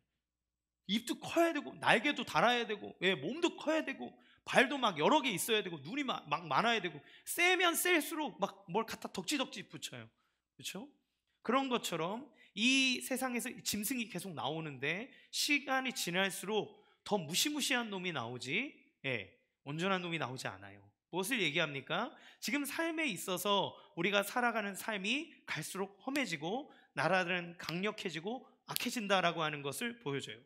입도 커야 되고 날개도 달아야 되고 몸도 커야 되고 발도 막 여러 개 있어야 되고 눈이 막 많아야 되고 세면 셀수록 막 뭘 갖다 덕지덕지 붙여요. 그렇죠? 그런 것처럼 이 세상에서 짐승이 계속 나오는데 시간이 지날수록 더 무시무시한 놈이 나오지 온전한 놈이 나오지 않아요. 무엇을 얘기합니까? 지금 삶에 있어서 우리가 살아가는 삶이 갈수록 험해지고 나라는 강력해지고 악해진다라고 하는 것을 보여줘요.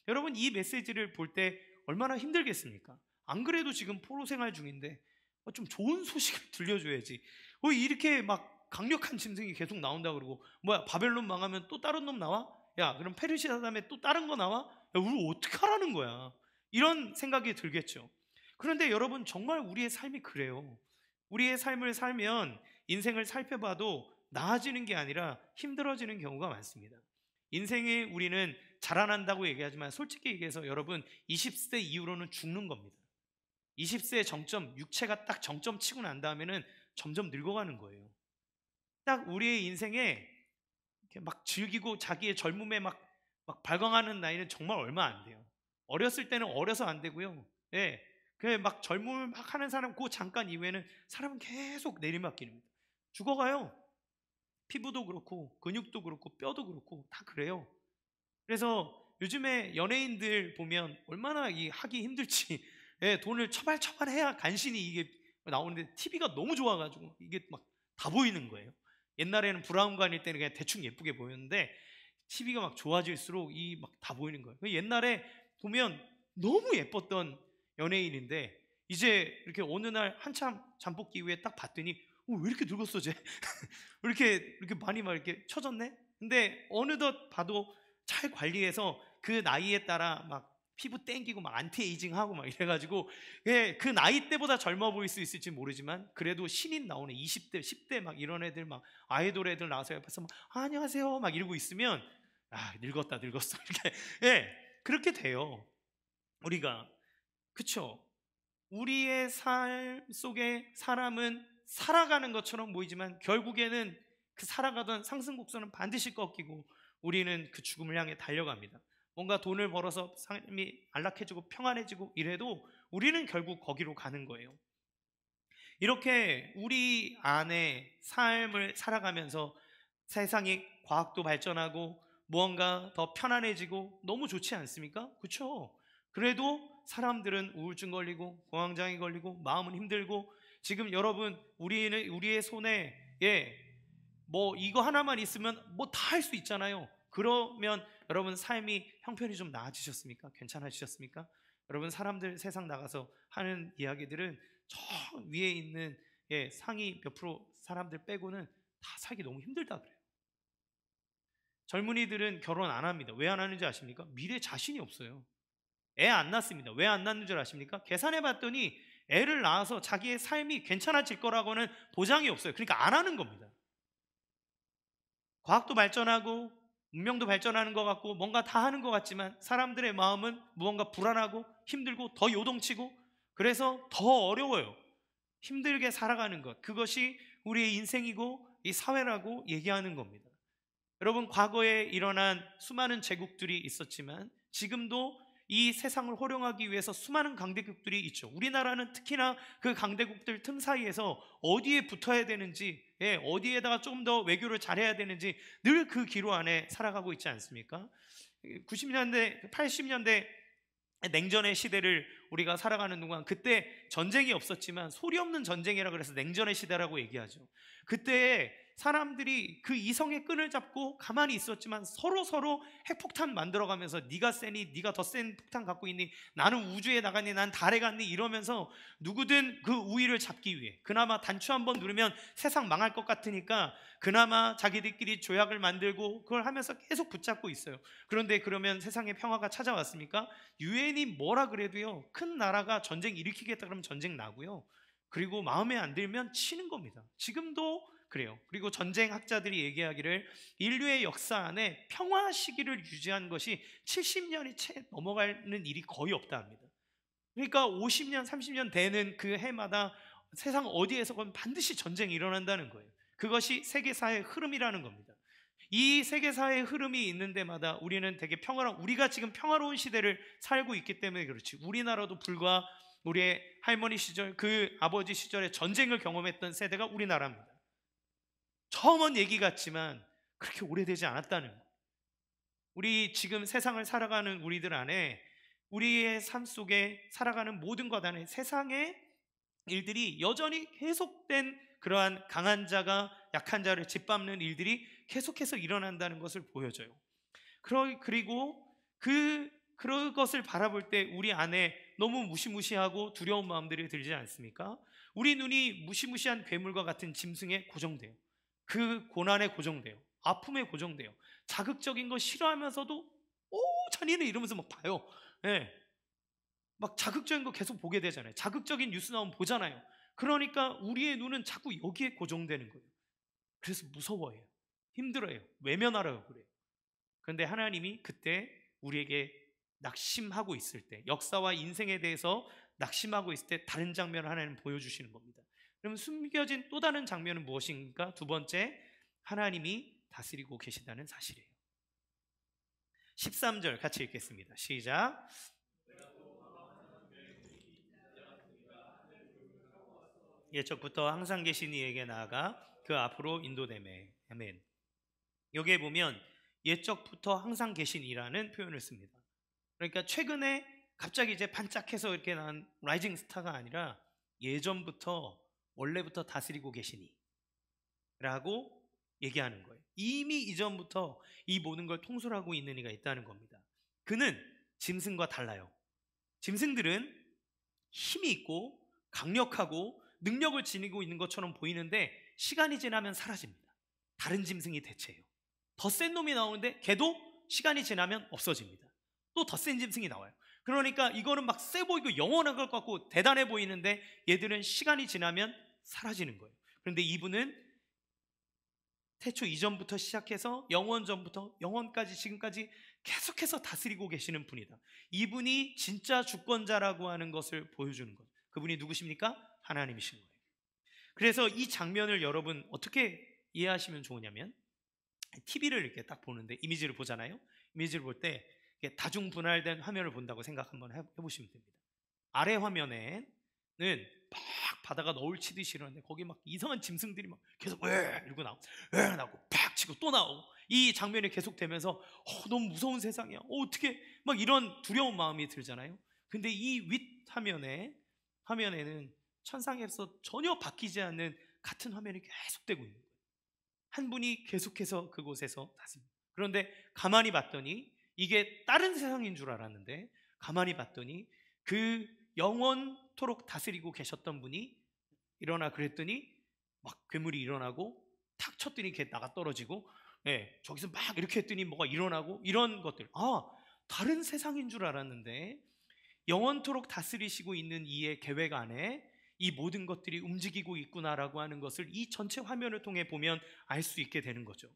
여러분, 이 메시지를 볼 때 얼마나 힘들겠습니까? 안 그래도 지금 포로 생활 중인데 좀 좋은 소식을 들려줘야지. 이렇게 막 강력한 짐승이 계속 나온다 그러고 뭐야 바벨론 망하면 또 다른 놈 나와? 야 그럼 페르시아 다음에 또 다른 거 나와? 야 우리 어떻게 하라는 거야? 이런 생각이 들겠죠. 그런데 여러분 정말 우리의 삶이 그래요. 우리의 삶을 살면 인생을 살펴봐도 나아지는 게 아니라 힘들어지는 경우가 많습니다. 인생에 우리는 자라난다고 얘기하지만 솔직히 얘기해서 여러분 20세 이후로는 죽는 겁니다. 20세 정점, 육체가 딱 정점 치고 난 다음에는 점점 늙어가는 거예요. 딱 우리의 인생에 이렇게 막 즐기고 자기의 젊음에 막 발광하는 나이는 정말 얼마 안 돼요. 어렸을 때는 어려서 안 되고요. 그 막 젊음을 막 하는 사람 그 잠깐 이후에는 사람은 계속 내리막길입니다. 죽어가요. 피부도 그렇고 근육도 그렇고 뼈도 그렇고 다 그래요. 그래서 요즘에 연예인들 보면 얼마나 하기 힘들지. 돈을 처발처발 해야 간신히 이게 나오는데 TV가 너무 좋아가지고 이게 막 다 보이는 거예요. 옛날에는 브라운관일 때는 그냥 대충 예쁘게 보였는데 TV가 막 좋아질수록 이 막 다 보이는 거예요. 옛날에 보면 너무 예뻤던 연예인인데 이제 이렇게 어느 날 한참 잠복기 이후에 딱 봤더니 왜 이렇게 늙었어 쟤? 왜 이렇게 많이 막 이렇게 처졌네? 근데 어느덧 봐도 잘 관리해서 그 나이에 따라 막 피부 땡기고 막 안티에이징하고 막 이래가지고 그 나이 때보다 젊어 보일 수 있을지 모르지만 그래도 신인 나오는 20대, 10대 막 이런 애들 막 아이돌 애들 나와서 옆에서 막 안녕하세요 막 이러고 있으면 늙었다 늙었어 이렇게 그렇게 돼요. 우리가 그쵸? 우리의 삶 속에 사람은 살아가는 것처럼 보이지만 결국에는 그 살아가던 상승곡선은 반드시 꺾이고 우리는 그 죽음을 향해 달려갑니다. 뭔가 돈을 벌어서 삶이 안락해지고 평안해지고 이래도 우리는 결국 거기로 가는 거예요. 이렇게 우리 안에 삶을 살아가면서 세상이 과학도 발전하고 무언가 더 편안해지고 너무 좋지 않습니까? 그렇죠? 그래도 사람들은 우울증 걸리고 공황장애 걸리고 마음은 힘들고, 지금 여러분 우리의 손에 뭐 이거 하나만 있으면 뭐 다 할 수 있잖아요. 그러면 여러분 삶이 형편이 좀 나아지셨습니까? 괜찮아지셨습니까? 여러분 사람들 세상 나가서 하는 이야기들은 저 위에 있는 상위 몇 프로 사람들 빼고는 다 살기 너무 힘들다 그래요. 젊은이들은 결혼 안 합니다. 왜 안 하는지 아십니까? 미래 자신이 없어요. 애 안 낳습니다. 왜 안 낳는 줄 아십니까? 계산해 봤더니 애를 낳아서 자기의 삶이 괜찮아질 거라고는 보장이 없어요. 그러니까 안 하는 겁니다. 과학도 발전하고 문명도 발전하는 것 같고 뭔가 다 하는 것 같지만 사람들의 마음은 무언가 불안하고 힘들고 더 요동치고, 그래서 더 어려워요. 힘들게 살아가는 것, 그것이 우리의 인생이고 이 사회라고 얘기하는 겁니다. 여러분 과거에 일어난 수많은 제국들이 있었지만 지금도 이 세상을 호령하기 위해서 수많은 강대국들이 있죠. 우리나라는 특히나 그 강대국들 틈 사이에서 어디에 붙어야 되는지, 어디에다가 조금 더 외교를 잘해야 되는지 늘 그 기로 안에 살아가고 있지 않습니까? 90년대, 80년대 냉전의 시대를 우리가 살아가는 동안, 그때 전쟁이 없었지만 소리 없는 전쟁이라 그래서 냉전의 시대라고 얘기하죠. 그때 사람들이 그 이성의 끈을 잡고 가만히 있었지만 서로 핵폭탄 만들어가면서 네가 세니, 네가 더 센 폭탄 갖고 있니, 나는 우주에 나갔니, 난 달에 갔니 이러면서 누구든 그 우위를 잡기 위해, 그나마 단추 한번 누르면 세상 망할 것 같으니까 그나마 자기들끼리 조약을 만들고 그걸 하면서 계속 붙잡고 있어요. 그런데 그러면 세상에 평화가 찾아왔습니까? 유엔이 뭐라 그래도요, 큰 나라가 전쟁 일으키겠다 그러면 전쟁 나고요, 그리고 마음에 안 들면 치는 겁니다. 지금도 그래요. 그리고 전쟁 학자들이 얘기하기를 인류의 역사 안에 평화 시기를 유지한 것이 70년이 채 넘어가는 일이 거의 없다 합니다. 그러니까 50년, 30년 되는 그 해마다 세상 어디에서건 반드시 전쟁이 일어난다는 거예요. 그것이 세계사의 흐름이라는 겁니다. 이 세계사의 흐름이 있는 데마다 우리는 되게 우리가 지금 평화로운 시대를 살고 있기 때문에 그렇지, 우리나라도 불과 우리의 할머니 시절, 그 아버지 시절에 전쟁을 경험했던 세대가 우리나라입니다. 처음 한 얘기 같지만 그렇게 오래되지 않았다는 거예요. 우리 지금 세상을 살아가는 우리들 안에, 우리의 삶 속에 살아가는 모든 것 안에 세상의 일들이 여전히 계속된 그러한 강한 자가 약한 자를 짓밟는 일들이 계속해서 일어난다는 것을 보여줘요. 그리고 그것을 바라볼 때 우리 안에 너무 무시무시하고 두려운 마음들이 들지 않습니까? 우리 눈이 무시무시한 괴물과 같은 짐승에 고정돼요. 그 고난에 고정돼요. 아픔에 고정돼요. 자극적인 거 싫어하면서도 오 잔인해 이러면서 막 봐요. 막 자극적인 거 계속 보게 되잖아요. 자극적인 뉴스 나오면 보잖아요. 그러니까 우리의 눈은 자꾸 여기에 고정되는 거예요. 그래서 무서워해요. 힘들어요. 외면하라고 그래요. 그런데 하나님이 그때 우리에게 낙심하고 있을 때, 역사와 인생에 대해서 낙심하고 있을 때 다른 장면을 하나님 보여주시는 겁니다. 그러면 숨겨진 또 다른 장면은 무엇인가? 두 번째, 하나님이 다스리고 계시다는 사실이에요. 13절 같이 읽겠습니다. 시작. 옛적부터 항상 계신 이에게 나아가 그 앞으로 인도되매. 아멘. 여기에 보면 옛적부터 항상 계신 이라는 표현을 씁니다. 그러니까 최근에 갑자기 이제 반짝해서 이렇게 난 라이징 스타가 아니라 예전부터 원래부터 다스리고 계시니 라고 얘기하는 거예요. 이미 이전부터 이 모든 걸 통솔하고 있는 이가 있다는 겁니다. 그는 짐승과 달라요. 짐승들은 힘이 있고 강력하고 능력을 지니고 있는 것처럼 보이는데 시간이 지나면 사라집니다. 다른 짐승이 대체해요. 더 센 놈이 나오는데 걔도 시간이 지나면 없어집니다. 또 더 센 짐승이 나와요. 그러니까 이거는 막 세 보이고 영원한 것 같고 대단해 보이는데 얘들은 시간이 지나면 사라지는 거예요. 그런데 이분은 태초 이전부터 시작해서 영원 전부터 영원까지 지금까지 계속해서 다스리고 계시는 분이다. 이분이 진짜 주권자라고 하는 것을 보여주는 거예요. 그분이 누구십니까? 하나님이신 거예요. 그래서 이 장면을 여러분 어떻게 이해하시면 좋으냐면, TV를 이렇게 딱 보는데 이미지를 보잖아요. 이미지를 볼 때 다중 분할된 화면을 본다고 생각 한번 해보시면 됩니다. 아래 화면에는 막 바다가 너울 치듯이 이러는데 거기 막 이상한 짐승들이 막 계속 이러고 나오고 팍 치고 또 나오고 이 장면이 계속되면서 너무 무서운 세상이야. 어떻게 막 이런 두려운 마음이 들잖아요. 근데 이 윗 화면에는 천상에서 전혀 바뀌지 않는 같은 화면이 계속되고 있는 거예요. 한 분이 계속해서 그곳에서 다스립니다. 그런데 가만히 봤더니 이게 다른 세상인 줄 알았는데 가만히 봤더니 그 영원토록 다스리고 계셨던 분이 일어나 그랬더니 막 괴물이 일어나고 탁 쳤더니 걔 나가 떨어지고 저기서 막 이렇게 했더니 뭐가 일어나고 이런 것들. 다른 세상인 줄 알았는데 영원토록 다스리시고 있는 이의 계획 안에 이 모든 것들이 움직이고 있구나라고 하는 것을 이 전체 화면을 통해 보면 알 수 있게 되는 거죠.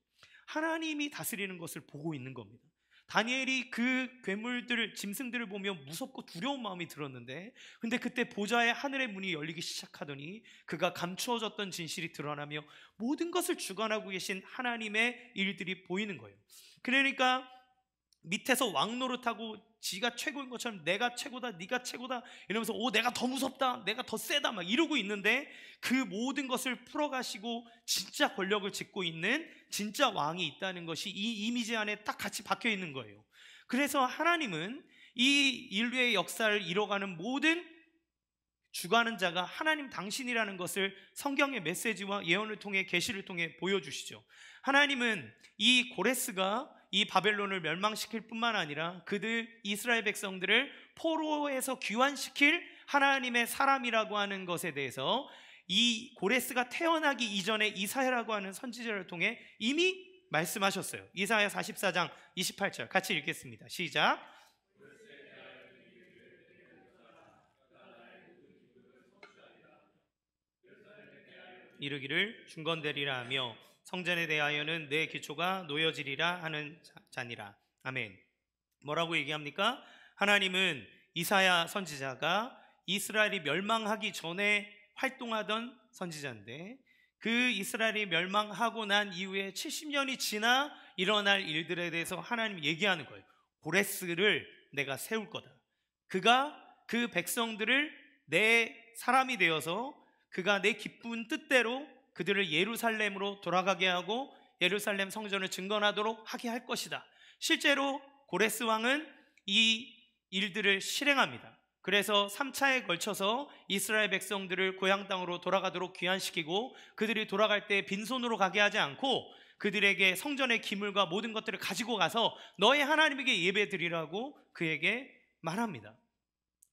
하나님이 다스리는 것을 보고 있는 겁니다. 다니엘이 그 괴물들, 짐승들을 보면 무섭고 두려운 마음이 들었는데 근데 그때 보좌의 하늘의 문이 열리기 시작하더니 그가 감추어졌던 진실이 드러나며 모든 것을 주관하고 계신 하나님의 일들이 보이는 거예요. 그러니까 밑에서 왕노릇하고 지가 최고인 것처럼 내가 최고다, 네가 최고다 이러면서 내가 더 무섭다, 내가 더 세다 막 이러고 있는데 그 모든 것을 풀어가시고 진짜 권력을 짚고 있는 진짜 왕이 있다는 것이 이 이미지 안에 딱 같이 박혀 있는 거예요. 그래서 하나님은 이 인류의 역사를 이뤄가는 모든 주관하는 자가 하나님 당신이라는 것을 성경의 메시지와 예언을 통해 계시를 통해 보여주시죠. 하나님은 이 고레스가 이 바벨론을 멸망시킬 뿐만 아니라 그들 이스라엘 백성들을 포로에서 귀환시킬 하나님의 사람이라고 하는 것에 대해서 이 고레스가 태어나기 이전에 이사야라고 하는 선지자를 통해 이미 말씀하셨어요. 이사야 44장 28절 같이 읽겠습니다. 시작. 이르기를 중건되리라 하며 성전에 대하여는 내 기초가 놓여지리라 하는 자니라. 아멘. 뭐라고 얘기합니까? 하나님은 이사야 선지자가 이스라엘이 멸망하기 전에 활동하던 선지자인데 그 이스라엘이 멸망하고 난 이후에 70년이 지나 일어날 일들에 대해서 하나님 얘기하는 거예요. 고레스를 내가 세울 거다. 그가 그 백성들을 내 사람이 되어서 그가 내 기쁜 뜻대로 그들을 예루살렘으로 돌아가게 하고 예루살렘 성전을 증건하도록 하게 할 것이다. 실제로 고레스 왕은 이 일들을 실행합니다. 그래서 3차에 걸쳐서 이스라엘 백성들을 고향 땅으로 돌아가도록 귀환시키고 그들이 돌아갈 때 빈손으로 가게 하지 않고 그들에게 성전의 기물과 모든 것들을 가지고 가서 너의 하나님에게 예배드리라고 그에게 말합니다.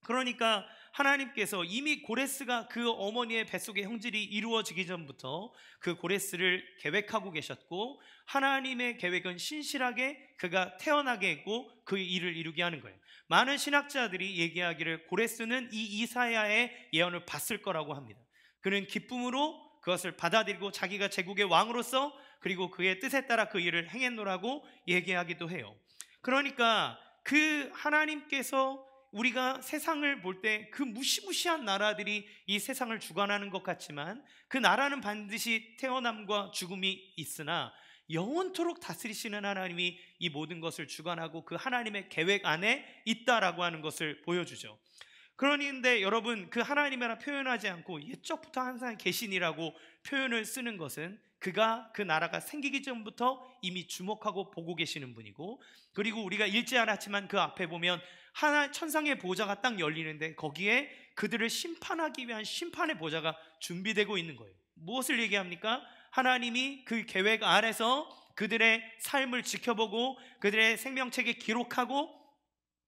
그러니까 하나님께서 이미 고레스가 그 어머니의 뱃속의 형질이 이루어지기 전부터 그 고레스를 계획하고 계셨고 하나님의 계획은 신실하게 그가 태어나게 했고 그 일을 이루게 하는 거예요. 많은 신학자들이 얘기하기를 고레스는 이 이사야의 예언을 봤을 거라고 합니다. 그는 기쁨으로 그것을 받아들이고 자기가 제국의 왕으로서 그리고 그의 뜻에 따라 그 일을 행했노라고 얘기하기도 해요. 그러니까 그 하나님께서 우리가 세상을 볼 때 그 무시무시한 나라들이 이 세상을 주관하는 것 같지만 그 나라는 반드시 태어남과 죽음이 있으나 영원토록 다스리시는 하나님이 이 모든 것을 주관하고 그 하나님의 계획 안에 있다라고 하는 것을 보여주죠. 그런데 여러분 그 하나님이라 표현하지 않고 옛적부터 항상 계신이라고 표현을 쓰는 것은 그가 그 나라가 생기기 전부터 이미 주목하고 보고 계시는 분이고 그리고 우리가 읽지 않았지만 그 앞에 보면 하나 천상의 보좌가 딱 열리는데 거기에 그들을 심판하기 위한 심판의 보좌가 준비되고 있는 거예요. 무엇을 얘기합니까? 하나님이 그 계획 안에서 그들의 삶을 지켜보고 그들의 생명책에 기록하고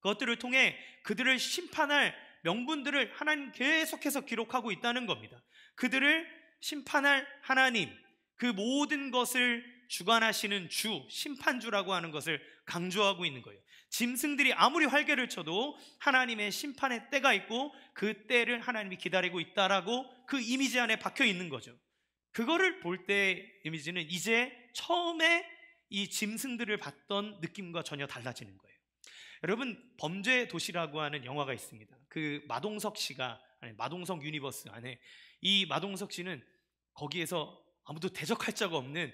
그것들을 통해 그들을 심판할 명분들을 하나님 계속해서 기록하고 있다는 겁니다. 그들을 심판할 하나님, 그 모든 것을 주관하시는 주, 심판주라고 하는 것을 강조하고 있는 거예요. 짐승들이 아무리 활개를 쳐도 하나님의 심판의 때가 있고 그 때를 하나님이 기다리고 있다라고 그 이미지 안에 박혀 있는 거죠. 그거를 볼 때 이미지는 이제 처음에 이 짐승들을 봤던 느낌과 전혀 달라지는 거예요. 여러분 범죄의 도시라고 하는 영화가 있습니다. 그 마동석 씨가 마동석 유니버스 안에 이 마동석 씨는 거기에서 아무도 대적할 자가 없는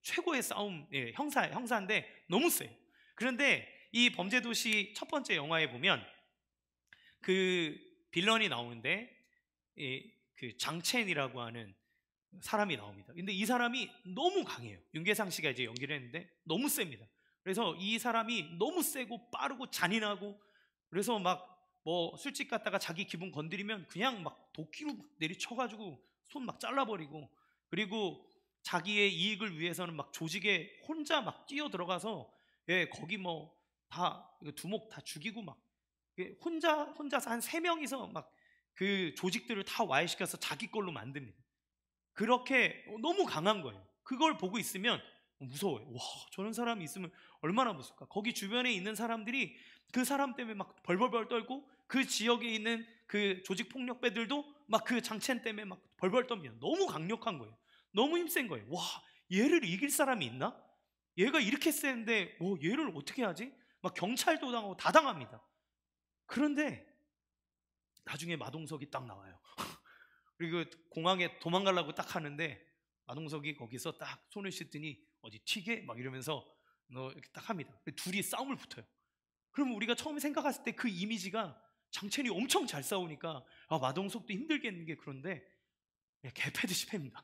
최고의 싸움 형사인데 너무 세요. 그런데 이 범죄도시 첫 번째 영화에 보면 그 빌런이 나오는데 그 장첸이라고 하는 사람이 나옵니다. 근데 이 사람이 너무 강해요. 윤계상 씨가 이제 연기를 했는데 너무 셉니다. 그래서 이 사람이 너무 세고 빠르고 잔인하고, 그래서 막 뭐 술집 갔다가 자기 기분 건드리면 그냥 막 도끼로 막 내리쳐가지고 손 막 잘라버리고, 그리고 자기의 이익을 위해서는 막 조직에 혼자 막 뛰어 들어가서 거기 뭐 다 두목 다 죽이고 막 혼자서 한 3명이서 막 그 조직들을 다 와해시켜서 자기 걸로 만듭니다. 그렇게 너무 강한 거예요. 그걸 보고 있으면 무서워요. 와, 저런 사람이 있으면 얼마나 무섭을까. 거기 주변에 있는 사람들이 그 사람 때문에 막 벌벌벌 떨고, 그 지역에 있는 그 조직 폭력배들도 막 그 장첸 때문에 막 벌벌 떱니다. 너무 강력한 거예요. 너무 힘센 거예요. 와, 얘를 이길 사람이 있나? 얘가 이렇게 센데 얘를 어떻게 하지? 막 경찰도 당하고 다 당합니다. 그런데 나중에 마동석이 딱 나와요. 그리고 공항에 도망가려고 딱 하는데 마동석이 거기서 딱 손을 씻더니 어디 튀게? 막 이러면서 너 이렇게 딱 합니다. 둘이 싸움을 붙어요. 그럼 우리가 처음에 생각했을 때 그 이미지가 장첸이 엄청 잘 싸우니까 마동석도 힘들겠는 게, 그런데 개패듯이 팹니다.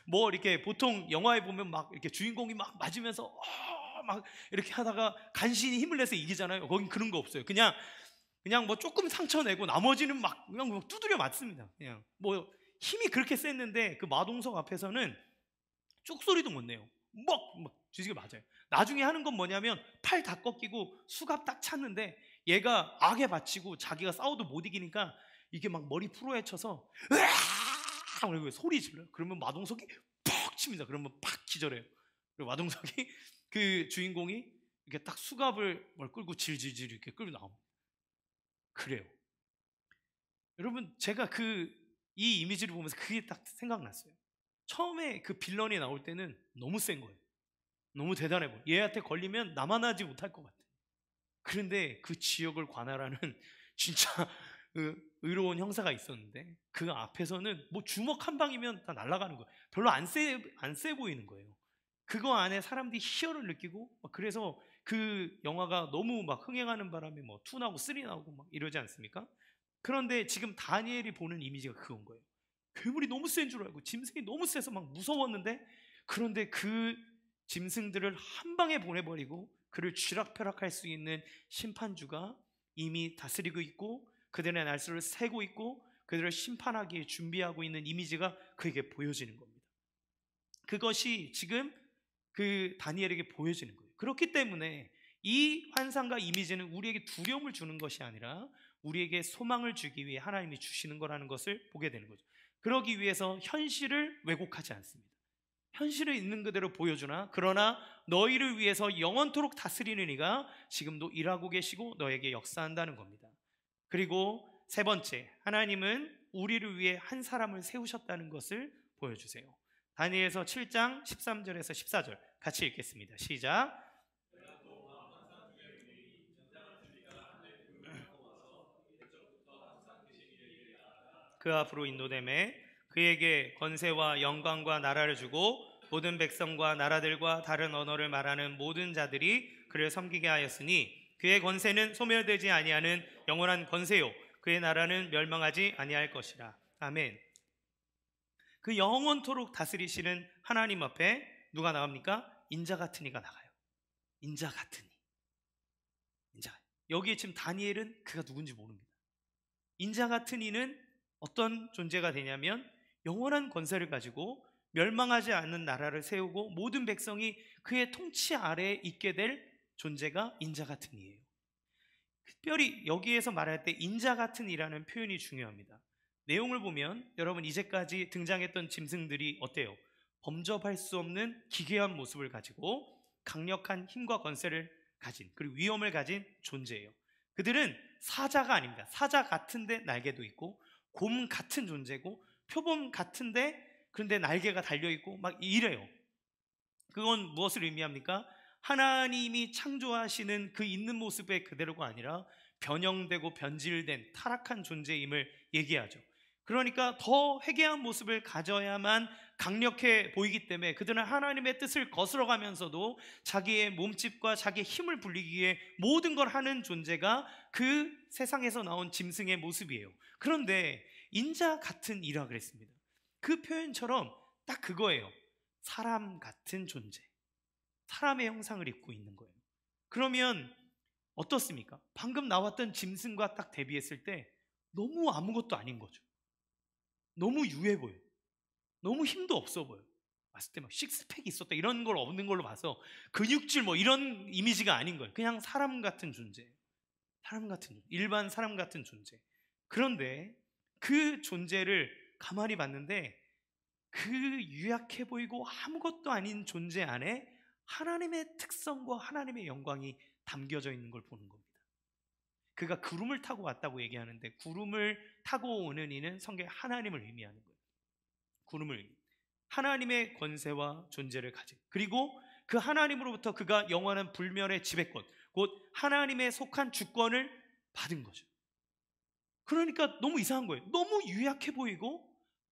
뭐 이렇게 보통 영화에 보면 막 이렇게 주인공이 막 맞으면서 막 이렇게 하다가 간신히 힘을 내서 이기잖아요. 거긴 그런 거 없어요. 그냥 뭐 조금 상처 내고 나머지는 막 그냥 뭐 두드려 맞습니다. 그냥 뭐 힘이 그렇게 셌는데 그 마동석 앞에서는 쪽소리도 못 내요. 막 뒤지게 맞아요. 나중에 하는 건 뭐냐면 팔 다 꺾이고 수갑 딱 찼는데 얘가 악에 바치고 자기가 싸워도 못 이기니까 이게 막 머리 풀어헤쳐서 으아! 그리고 소리 질러요. 그러면 마동석이 퍽 칩니다. 그러면 팍 기절해요. 그리고 마동석이 그 주인공이 이렇게 딱 수갑을 끌고 질질질 이렇게 끌고 나옵니다. 그래요. 여러분, 제가 이 이미지를 보면서 그게 딱 생각났어요. 처음에 그 빌런이 나올 때는 너무 센 거예요. 너무 대단해 보여. 얘한테 걸리면 나만 하지 못할 것 같아. 그런데 그 지역을 관할하는 진짜 의로운 형사가 있었는데 그 앞에서는 뭐 주먹 한 방이면 다 날아가는 거예요. 별로 안 세 보이는 거예요. 그거 안에 사람들이 희열을 느끼고 그래서 그 영화가 너무 막 흥행하는 바람에 뭐 2 나오고 3 나오고 막 이러지 않습니까? 그런데 지금 다니엘이 보는 이미지가 그건 거예요. 괴물이 너무 센 줄 알고 짐승이 너무 세서 막 무서웠는데, 그런데 그 짐승들을 한 방에 보내버리고 그를 쥐락펴락할 수 있는 심판주가 이미 다스리고 있고 그들의 날수를 세고 있고 그들을 심판하기에 준비하고 있는 이미지가 그에게 보여지는 겁니다. 그것이 지금 그 다니엘에게 보여지는 거예요. 그렇기 때문에 이 환상과 이미지는 우리에게 두려움을 주는 것이 아니라 우리에게 소망을 주기 위해 하나님이 주시는 거라는 것을 보게 되는 거죠. 그러기 위해서 현실을 왜곡하지 않습니다. 현실을 있는 그대로 보여주나 그러나 너희를 위해서 영원토록 다스리는 이가 지금도 일하고 계시고 너에게 역사한다는 겁니다. 그리고 세 번째, 하나님은 우리를 위해 한 사람을 세우셨다는 것을 보여주세요. 다니엘서 7장 13절에서 14절 같이 읽겠습니다. 시작. 그 앞으로 인도됨에 그에게 권세와 영광과 나라를 주고 모든 백성과 나라들과 다른 언어를 말하는 모든 자들이 그를 섬기게 하였으니 그의 권세는 소멸되지 아니하는 영원한 권세요 그의 나라는 멸망하지 아니할 것이라. 아멘. 그 영원토록 다스리시는 하나님 앞에 누가 나옵니까? 인자 같은 이가 나가요. 인자 같은 이. 여기에 지금 다니엘은 그가 누군지 모릅니다. 인자 같은 이는 어떤 존재가 되냐면 영원한 권세를 가지고 멸망하지 않는 나라를 세우고 모든 백성이 그의 통치 아래에 있게 될 존재가 인자 같은 이예요. 특별히 여기에서 말할 때 인자 같은 이라는 표현이 중요합니다. 내용을 보면 여러분 이제까지 등장했던 짐승들이 어때요? 범접할 수 없는 기괴한 모습을 가지고 강력한 힘과 권세를 가진 그리고 위험을 가진 존재예요. 그들은 사자가 아닙니다. 사자 같은데 날개도 있고 곰 같은 존재고 표범 같은데 그런데 날개가 달려있고 막 이래요. 그건 무엇을 의미합니까? 하나님이 창조하시는 그 있는 모습의 그대로가 아니라 변형되고 변질된 타락한 존재임을 얘기하죠. 그러니까 더 회개한 모습을 가져야만 강력해 보이기 때문에 그들은 하나님의 뜻을 거스러가면서도 자기의 몸집과 자기의 힘을 불리기 위해 모든 걸 하는 존재가 그 세상에서 나온 짐승의 모습이에요. 그런데 인자 같은 이라 그랬습니다. 그 표현처럼 딱 그거예요. 사람 같은 존재, 사람의 형상을 입고 있는 거예요. 그러면 어떻습니까? 방금 나왔던 짐승과 딱 대비했을 때 너무 아무것도 아닌 거죠. 너무 유해 보여. 너무 힘도 없어 보여. 봤을 때 막 식스팩이 있었다 이런 걸 없는 걸로 봐서 근육질 뭐 이런 이미지가 아닌 거예요. 그냥 사람 같은 존재, 사람 같은 일반 사람 같은 존재. 그런데 그 존재를 가만히 봤는데 그 유약해 보이고 아무것도 아닌 존재 안에 하나님의 특성과 하나님의 영광이 담겨져 있는 걸 보는 겁니다. 그가 구름을 타고 왔다고 얘기하는데 구름을 타고 오는 이는 성경에 하나님을 의미하는 거예요. 구름을, 하나님의 권세와 존재를 가진, 그리고 그 하나님으로부터 그가 영원한 불멸의 지배권, 곧 하나님에 속한 주권을 받은 거죠. 그러니까 너무 이상한 거예요. 너무 유약해 보이고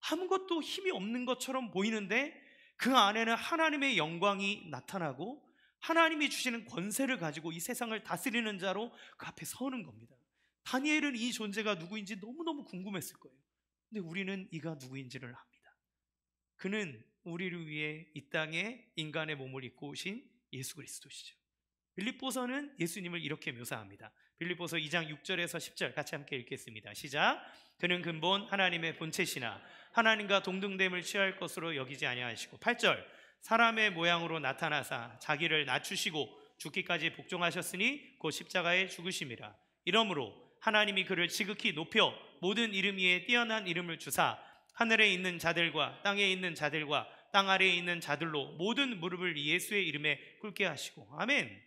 아무것도 힘이 없는 것처럼 보이는데 그 안에는 하나님의 영광이 나타나고 하나님이 주시는 권세를 가지고 이 세상을 다스리는 자로 그 앞에 서는 겁니다. 다니엘은 이 존재가 누구인지 너무너무 궁금했을 거예요. 근데 우리는 이가 누구인지를 압니다. 그는 우리를 위해 이 땅에 인간의 몸을 입고 오신 예수 그리스도시죠. 빌립보서는 예수님을 이렇게 묘사합니다. 빌립보서 2장 6절에서 10절 같이 함께 읽겠습니다. 시작. 그는 근본 하나님의 본체시나 하나님과 동등됨을 취할 것으로 여기지 아니하시고 8절. 사람의 모양으로 나타나사 자기를 낮추시고 죽기까지 복종하셨으니 곧 십자가에 죽으심이라. 이러므로 하나님이 그를 지극히 높여 모든 이름 위에 뛰어난 이름을 주사 하늘에 있는 자들과 땅에 있는 자들과 땅 아래에 있는 자들로 모든 무릎을 예수의 이름에 꿇게 하시고. 아멘.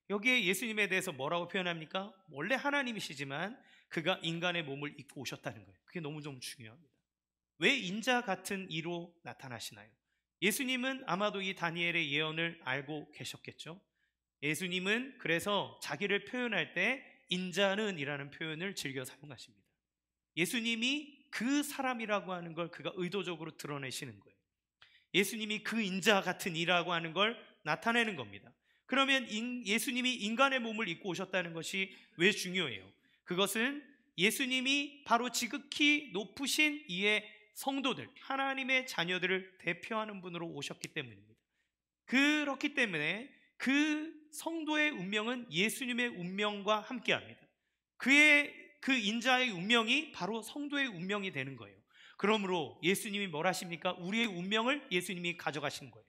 여기에 예수님에 대해서 뭐라고 표현합니까? 원래 하나님이시지만 그가 인간의 몸을 입고 오셨다는 거예요. 그게 너무 좀 중요합니다. 왜 인자 같은 이로 나타나시나요? 예수님은 아마도 이 다니엘의 예언을 알고 계셨겠죠. 예수님은 그래서 자기를 표현할 때 인자는 이라는 표현을 즐겨 사용하십니다. 예수님이 그 사람이라고 하는 걸 그가 의도적으로 드러내시는 거예요. 예수님이 그 인자 같은 이라고 하는 걸 나타내는 겁니다. 그러면 예수님이 인간의 몸을 입고 오셨다는 것이 왜 중요해요? 그것은 예수님이 바로 지극히 높으신 이의 성도들, 하나님의 자녀들을 대표하는 분으로 오셨기 때문입니다. 그렇기 때문에 그 성도의 운명은 예수님의 운명과 함께합니다. 그 인자의 운명이 바로 성도의 운명이 되는 거예요. 그러므로 예수님이 뭘 하십니까? 우리의 운명을 예수님이 가져가신 거예요.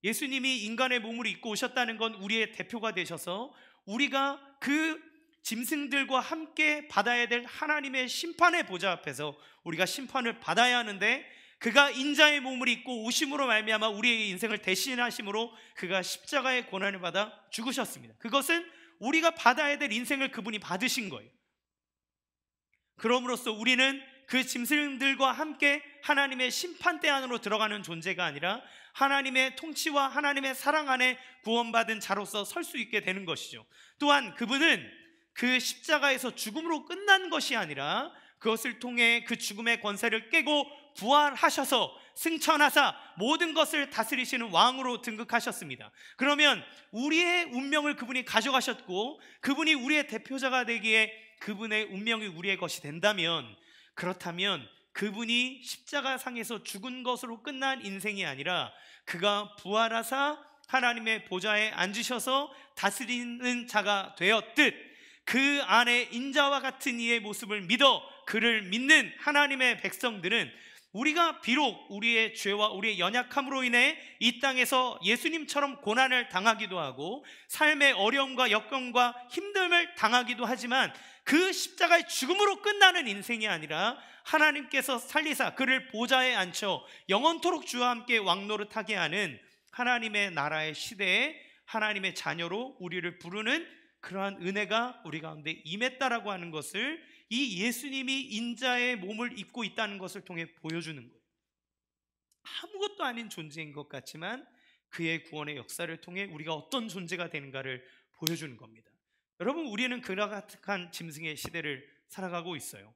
예수님이 인간의 몸을 입고 오셨다는 건 우리의 대표가 되셔서 우리가 그 짐승들과 함께 받아야 될 하나님의 심판의 보좌 앞에서 우리가 심판을 받아야 하는데 그가 인자의 몸을 입고 오심으로 말미암아 우리의 인생을 대신하심으로 그가 십자가의 고난을 받아 죽으셨습니다. 그것은 우리가 받아야 될 인생을 그분이 받으신 거예요. 그럼으로써 우리는 그 짐승들과 함께 하나님의 심판대 안으로 들어가는 존재가 아니라 하나님의 통치와 하나님의 사랑 안에 구원받은 자로서 설 수 있게 되는 것이죠. 또한 그분은 그 십자가에서 죽음으로 끝난 것이 아니라 그것을 통해 그 죽음의 권세를 깨고 부활하셔서 승천하사 모든 것을 다스리시는 왕으로 등극하셨습니다. 그러면 우리의 운명을 그분이 가져가셨고 그분이 우리의 대표자가 되기에 그분의 운명이 우리의 것이 된다면, 그렇다면 그분이 십자가상에서 죽은 것으로 끝난 인생이 아니라 그가 부활하사 하나님의 보좌에 앉으셔서 다스리는 자가 되었듯 그 안에 인자와 같은 이의 모습을 믿어 그를 믿는 하나님의 백성들은 우리가 비록 우리의 죄와 우리의 연약함으로 인해 이 땅에서 예수님처럼 고난을 당하기도 하고 삶의 어려움과 역경과 힘듦을 당하기도 하지만 그 십자가의 죽음으로 끝나는 인생이 아니라 하나님께서 살리사 그를 보좌에 앉혀 영원토록 주와 함께 왕노릇하게 하는 하나님의 나라의 시대에 하나님의 자녀로 우리를 부르는 그러한 은혜가 우리 가운데 임했다라고 하는 것을 이 예수님이 인자의 몸을 입고 있다는 것을 통해 보여주는 거예요. 아무것도 아닌 존재인 것 같지만 그의 구원의 역사를 통해 우리가 어떤 존재가 되는가를 보여주는 겁니다. 여러분, 우리는 그와 같은 짐승의 시대를 살아가고 있어요.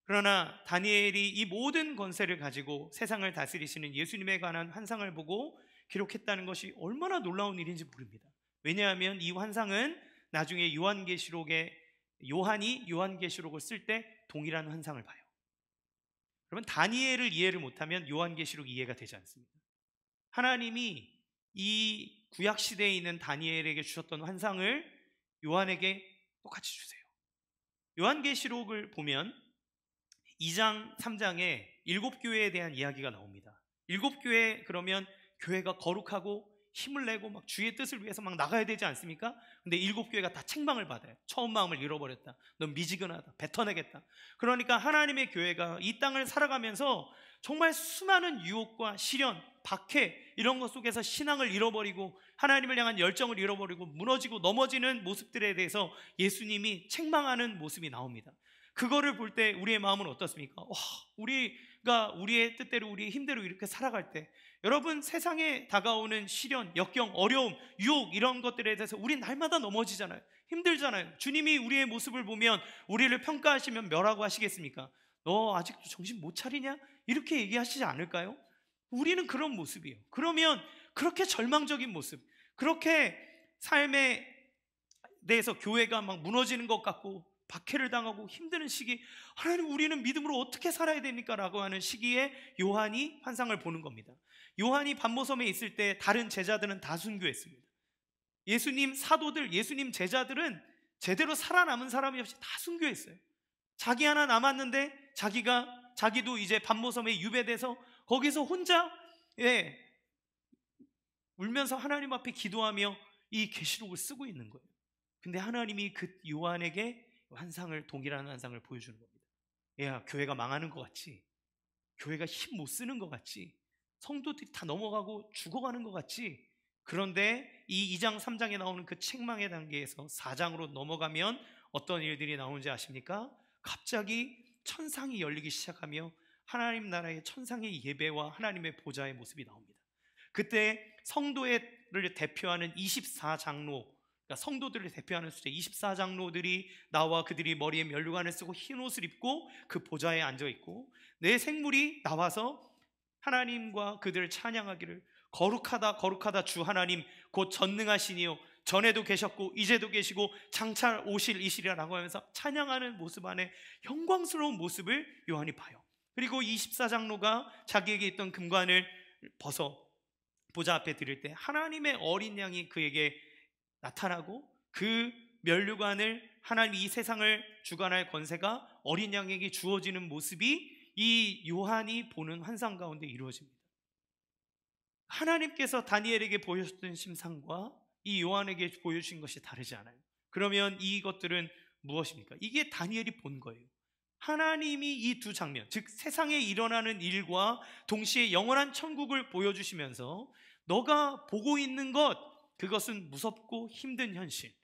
그러나 다니엘이 이 모든 권세를 가지고 세상을 다스리시는 예수님에 관한 환상을 보고 기록했다는 것이 얼마나 놀라운 일인지 모릅니다. 왜냐하면 이 환상은 나중에 요한이 요한계시록을 쓸 때 동일한 환상을 봐요. 그러면 다니엘을 이해를 못하면 요한계시록 이해가 되지 않습니다. 하나님이 이 구약 시대에 있는 다니엘에게 주셨던 환상을 요한에게 똑같이 주세요. 요한계시록을 보면 2장 3장에 7교회에 대한 이야기가 나옵니다. 7교회, 그러면 교회가 거룩하고 힘을 내고 막 주의 뜻을 위해서 막 나가야 되지 않습니까? 근데 7교회가 다 책망을 받아요. 처음 마음을 잃어버렸다, 넌 미지근하다, 뱉어내겠다. 그러니까 하나님의 교회가 이 땅을 살아가면서 정말 수많은 유혹과 시련, 박해, 이런 것 속에서 신앙을 잃어버리고 하나님을 향한 열정을 잃어버리고 무너지고 넘어지는 모습들에 대해서 예수님이 책망하는 모습이 나옵니다. 그거를 볼 때 우리의 마음은 어떻습니까? 우리가 우리의 뜻대로, 우리의 힘대로 이렇게 살아갈 때, 여러분, 세상에 다가오는 시련, 역경, 어려움, 유혹, 이런 것들에 대해서 우린 날마다 넘어지잖아요. 힘들잖아요. 주님이 우리의 모습을 보면, 우리를 평가하시면 뭐라고 하시겠습니까? 너 아직도 정신 못 차리냐? 이렇게 얘기하시지 않을까요? 우리는 그런 모습이에요. 그러면 그렇게 절망적인 모습, 그렇게 삶에 대해서 교회가 막 무너지는 것 같고 박해를 당하고 힘드는 시기, 하나님, 우리는 믿음으로 어떻게 살아야 됩니까? 라고 하는 시기에 요한이 환상을 보는 겁니다. 요한이 반모섬에 있을 때 다른 제자들은 다 순교했습니다. 예수님 사도들, 예수님 제자들은 제대로 살아남은 사람이 없이 다 순교했어요. 자기 하나 남았는데 자기도 이제 반모섬에 유배돼서 거기서 혼자 울면서 하나님 앞에 기도하며 이 계시록을 쓰고 있는 거예요. 근데 하나님이 그 요한에게 동일한 환상을 보여주는 겁니다. 야, 교회가 망하는 것 같지? 교회가 힘 못 쓰는 것 같지? 성도들이 다 넘어가고 죽어가는 것 같지? 그런데 이 2장 3장에 나오는 그 책망의 단계에서 4장으로 넘어가면 어떤 일들이 나오는지 아십니까? 갑자기 천상이 열리기 시작하며 하나님 나라의 천상의 예배와 하나님의 보좌의 모습이 나옵니다. 그때 성도를 대표하는 24장로, 그러니까 성도들을 대표하는 숫자 24장로들이 나와 그들이 머리에 면류관을 쓰고 흰 옷을 입고 그 보좌에 앉아 있고, 내 생물이 나와서 하나님과 그들을 찬양하기를, 거룩하다 거룩하다 주 하나님 곧 전능하시니요 전에도 계셨고 이제도 계시고 장차 오실 이시리라고 하면서 찬양하는 모습 안에 영광스러운 모습을 요한이 봐요. 그리고 24장로가 자기에게 있던 금관을 벗어 보좌 앞에 드릴 때 하나님의 어린 양이 그에게 나타나고, 그 면류관을, 하나님 이 세상을 주관할 권세가 어린 양에게 주어지는 모습이 이 요한이 보는 환상 가운데 이루어집니다. 하나님께서 다니엘에게 보여주셨던 심상과 이 요한에게 보여주신 것이 다르지 않아요. 그러면 이것들은 무엇입니까? 이게 다니엘이 본 거예요. 하나님이 이 두 장면, 즉 세상에 일어나는 일과 동시에 영원한 천국을 보여주시면서 너가 보고 있는 것, 그것은 무섭고 힘든 현실,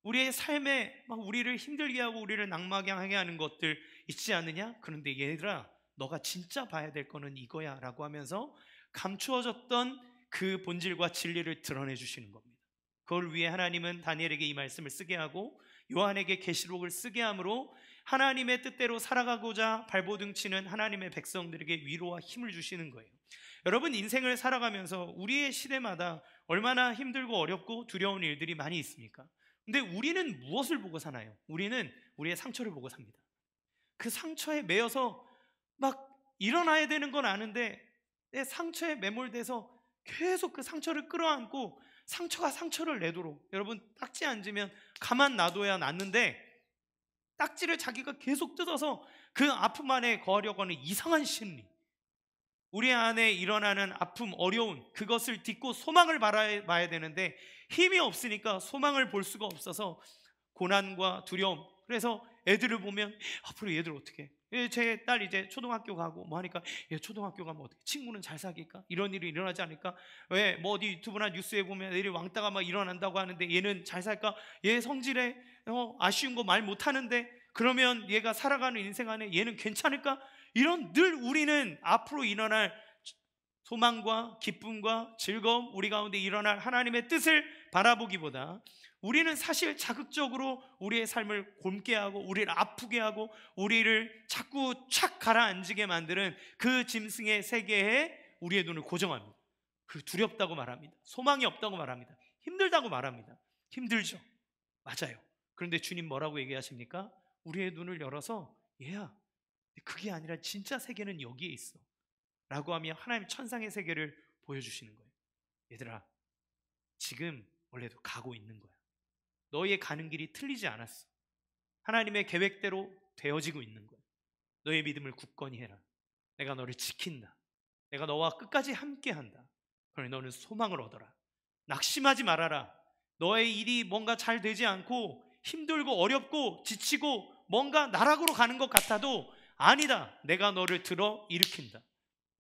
우리의 삶에 막 우리를 힘들게 하고 우리를 낙망하게 하는 것들 있지 않느냐? 그런데 얘들아, 너가 진짜 봐야 될 거는 이거야 라고 하면서 감추어졌던 그 본질과 진리를 드러내 주시는 겁니다. 그걸 위해 하나님은 다니엘에게 이 말씀을 쓰게 하고 요한에게 계시록을 쓰게 함으로 하나님의 뜻대로 살아가고자 발버둥 치는 하나님의 백성들에게 위로와 힘을 주시는 거예요. 여러분, 인생을 살아가면서 우리의 시대마다 얼마나 힘들고 어렵고 두려운 일들이 많이 있습니까? 근데 우리는 무엇을 보고 사나요? 우리는 우리의 상처를 보고 삽니다. 그 상처에 매여서 막 일어나야 되는 건 아는데 내 상처에 매몰돼서 계속 그 상처를 끌어안고 상처가 상처를 내도록, 여러분, 딱지 앉으면 가만 놔둬야 낫는데 딱지를 자기가 계속 뜯어서 그 아픔 안에 거하려고 하는 이상한 심리, 우리 안에 일어나는 아픔, 어려움, 그것을 딛고 소망을 바라봐야 되는데 힘이 없으니까 소망을 볼 수가 없어서 고난과 두려움. 그래서 애들을 보면 앞으로 얘들 어떻게, 제 딸 이제 초등학교 가고 뭐 하니까 얘 초등학교 가면 어떻게, 친구는 잘 사귈까, 이런 일이 일어나지 않을까, 왜 뭐 어디 유튜브나 뉴스에 보면 애들이 왕따가 막 일어난다고 하는데 얘는 잘 살까, 얘 성질에 아쉬운 거 말 못하는데 그러면 얘가 살아가는 인생 안에 얘는 괜찮을까, 이런, 늘 우리는 앞으로 일어날 소망과 기쁨과 즐거움, 우리 가운데 일어날 하나님의 뜻을 바라보기보다 우리는 사실 자극적으로 우리의 삶을 곪게 하고 우리를 아프게 하고 우리를 자꾸 착 가라앉게 만드는 그 짐승의 세계에 우리의 눈을 고정합니다. 그 두렵다고 말합니다. 소망이 없다고 말합니다. 힘들다고 말합니다. 힘들죠. 맞아요. 그런데 주님 뭐라고 얘기하십니까? 우리의 눈을 열어서 얘야, 그게 아니라 진짜 세계는 여기에 있어 라고 하며 하나님 천상의 세계를 보여주시는 거예요. 얘들아, 지금 원래도 가고 있는 거야. 너희의 가는 길이 틀리지 않았어. 하나님의 계획대로 되어지고 있는 거야. 너의 믿음을 굳건히 해라. 내가 너를 지킨다. 내가 너와 끝까지 함께한다. 그러니 너는 소망을 얻어라. 낙심하지 말아라. 너의 일이 뭔가 잘 되지 않고 힘들고 어렵고 지치고 뭔가 나락으로 가는 것 같아도 아니다. 내가 너를 들어 일으킨다.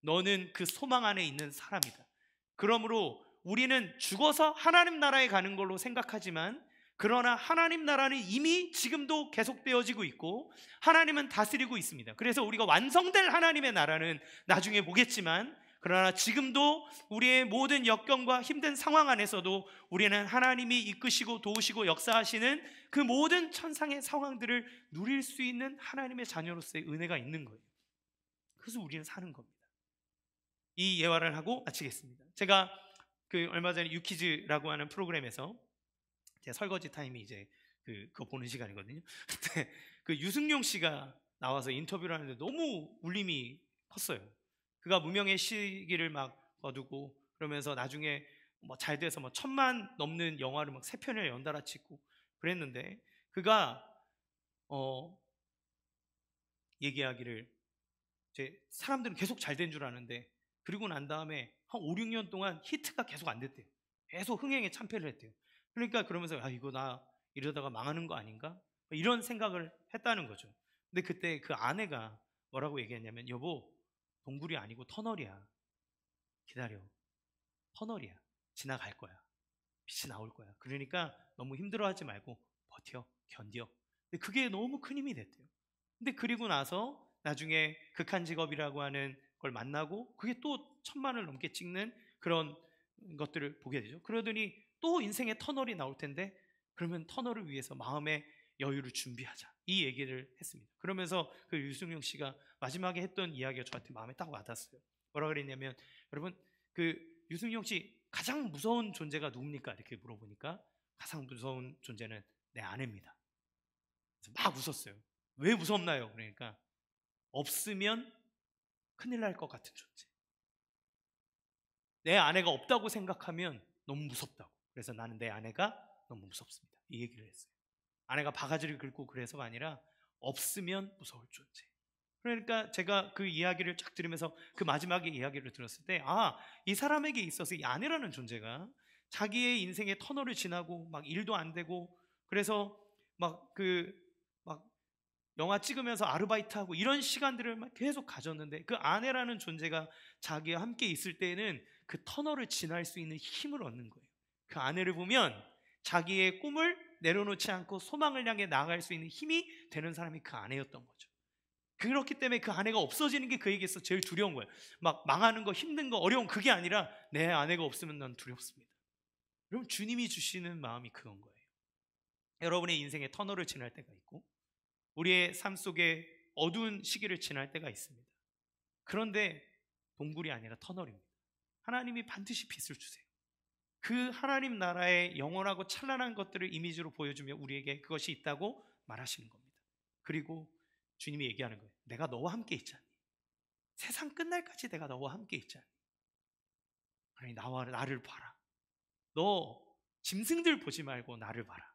너는 그 소망 안에 있는 사람이다. 그러므로 우리는 죽어서 하나님 나라에 가는 걸로 생각하지만, 그러나 하나님 나라는 이미 지금도 계속되어지고 있고 하나님은 다스리고 있습니다. 그래서 우리가 완성될 하나님의 나라는 나중에 보겠지만, 그러나 지금도 우리의 모든 역경과 힘든 상황 안에서도 우리는 하나님이 이끄시고 도우시고 역사하시는 그 모든 천상의 상황들을 누릴 수 있는 하나님의 자녀로서의 은혜가 있는 거예요. 그래서 우리는 사는 겁니다. 이 예화를 하고 마치겠습니다. 제가 얼마 전에 유키즈라고 하는 프로그램에서 제 설거지 타임이 이제 그거 보는 시간이거든요. 근데 그 유승용 씨가 나와서 인터뷰를 하는데 너무 울림이 컸어요. 그가 무명의 시기를 막 거두고 그러면서 나중에 뭐 잘 돼서 뭐 1000만 넘는 영화를 막 3편을 연달아 찍고 그랬는데, 그가 얘기하기를, 이제 사람들은 계속 잘 된 줄 아는데 그리고 난 다음에 한 5, 6년 동안 히트가 계속 안 됐대요. 계속 흥행에 참패를 했대요. 그러니까 그러면서 이거 나 이러다가 망하는 거 아닌가? 이런 생각을 했다는 거죠. 근데 그때 그 아내가 뭐라고 얘기했냐면, 여보, 동굴이 아니고 터널이야. 기다려. 터널이야. 지나갈 거야. 빛이 나올 거야. 그러니까 너무 힘들어하지 말고 버텨, 견뎌. 근데 그게 너무 큰 힘이 됐대요. 근데 그리고 나서 나중에 극한 직업이라고 하는 걸 만나고 그게 또 1000만을 넘게 찍는 그런 것들을 보게 되죠. 그러더니 또 인생의 터널이 나올 텐데, 그러면 터널을 위해서 마음의 여유를 준비하자, 이 얘기를 했습니다. 그러면서 그 유승용 씨가 마지막에 했던 이야기가 저한테 마음에 딱 와닿았어요. 뭐라 그랬냐면, 여러분, 그 유승용 씨 가장 무서운 존재가 누굽니까? 이렇게 물어보니까 가장 무서운 존재는 내 아내입니다. 그래서 막 웃었어요. 왜 무섭나요? 그러니까 없으면 큰일 날 것 같은 존재. 내 아내가 없다고 생각하면 너무 무섭다고. 그래서 나는 내 아내가 너무 무섭습니다. 이 얘기를 했어요. 아내가 바가지를 긁고 그래서가 아니라 없으면 무서울 존재. 그러니까 제가 그 이야기를 쫙 들으면서 그 마지막에 이야기를 들었을 때, 이 사람에게 있어서 이 아내라는 존재가 자기의 인생의 터널을 지나고 막 일도 안 되고, 그래서 막 영화 찍으면서 아르바이트하고 이런 시간들을 막 계속 가졌는데, 그 아내라는 존재가 자기와 함께 있을 때에는 그 터널을 지날 수 있는 힘을 얻는 거예요. 그 아내를 보면 자기의 꿈을 내려놓지 않고 소망을 향해 나아갈 수 있는 힘이 되는 사람이 그 아내였던 거죠. 그렇기 때문에 그 아내가 없어지는 게 그에게서 제일 두려운 거예요. 막 망하는 거, 힘든 거, 어려운 그게 아니라 내 아내가 없으면 난 두렵습니다. 여러분, 주님이 주시는 마음이 그건 거예요. 여러분의 인생의 터널을 지날 때가 있고 우리의 삶 속에 어두운 시기를 지날 때가 있습니다. 그런데 동굴이 아니라 터널입니다. 하나님이 반드시 빛을 주세요. 그 하나님 나라의 영원하고 찬란한 것들을 이미지로 보여주며 우리에게 그것이 있다고 말하시는 겁니다. 그리고 주님이 얘기하는 거예요. 내가 너와 함께 있잖니. 세상 끝날까지 내가 너와 함께 있잖니. 아니, 나를 봐라. 너 짐승들 보지 말고 나를 봐라.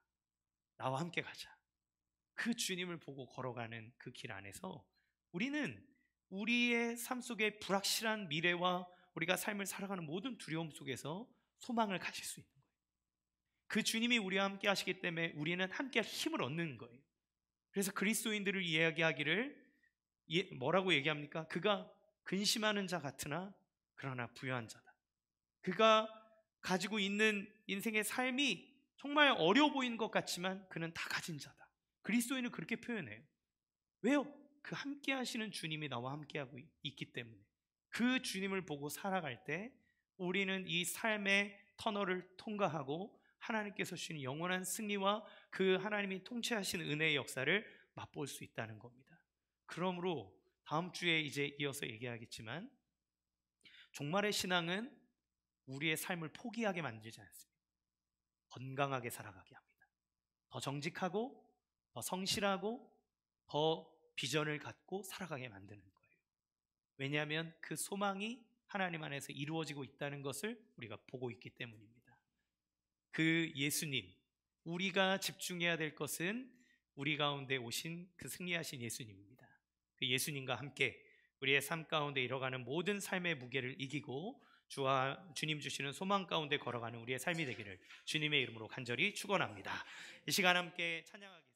나와 함께 가자. 그 주님을 보고 걸어가는 그 길 안에서 우리는 우리의 삶 속에 불확실한 미래와 우리가 삶을 살아가는 모든 두려움 속에서 소망을 가질 수 있는 거예요. 그 주님이 우리와 함께 하시기 때문에 우리는 함께 할 힘을 얻는 거예요. 그래서 그리스도인들을 이야기하기를 뭐라고 얘기합니까? 그가 근심하는 자 같으나 그러나 부유한 자다. 그가 가지고 있는 인생의 삶이 정말 어려워 보이는 것 같지만 그는 다 가진 자다. 그리스도인은 그렇게 표현해요. 왜요? 그 함께 하시는 주님이 나와 함께하고 있기 때문에. 그 주님을 보고 살아갈 때 우리는 이 삶의 터널을 통과하고 하나님께서 주신 영원한 승리와 그 하나님이 통치하신 은혜의 역사를 맛볼 수 있다는 겁니다. 그러므로 다음 주에 이제 이어서 얘기하겠지만 종말의 신앙은 우리의 삶을 포기하게 만들지 않습니다. 건강하게 살아가게 합니다. 더 정직하고 더 성실하고 더 비전을 갖고 살아가게 만드는 거예요. 왜냐하면 그 소망이 하나님 안에서 이루어지고 있다는 것을 우리가 보고 있기 때문입니다. 그 예수님, 우리가 집중해야 될 것은 우리 가운데 오신 그 승리하신 예수님입니다. 그 예수님과 함께 우리의 삶 가운데 이뤄가는 모든 삶의 무게를 이기고 주님 주시는 소망 가운데 걸어가는 우리의 삶이 되기를 주님의 이름으로 간절히 축원합니다. 이 시간 함께 찬양하겠습니다.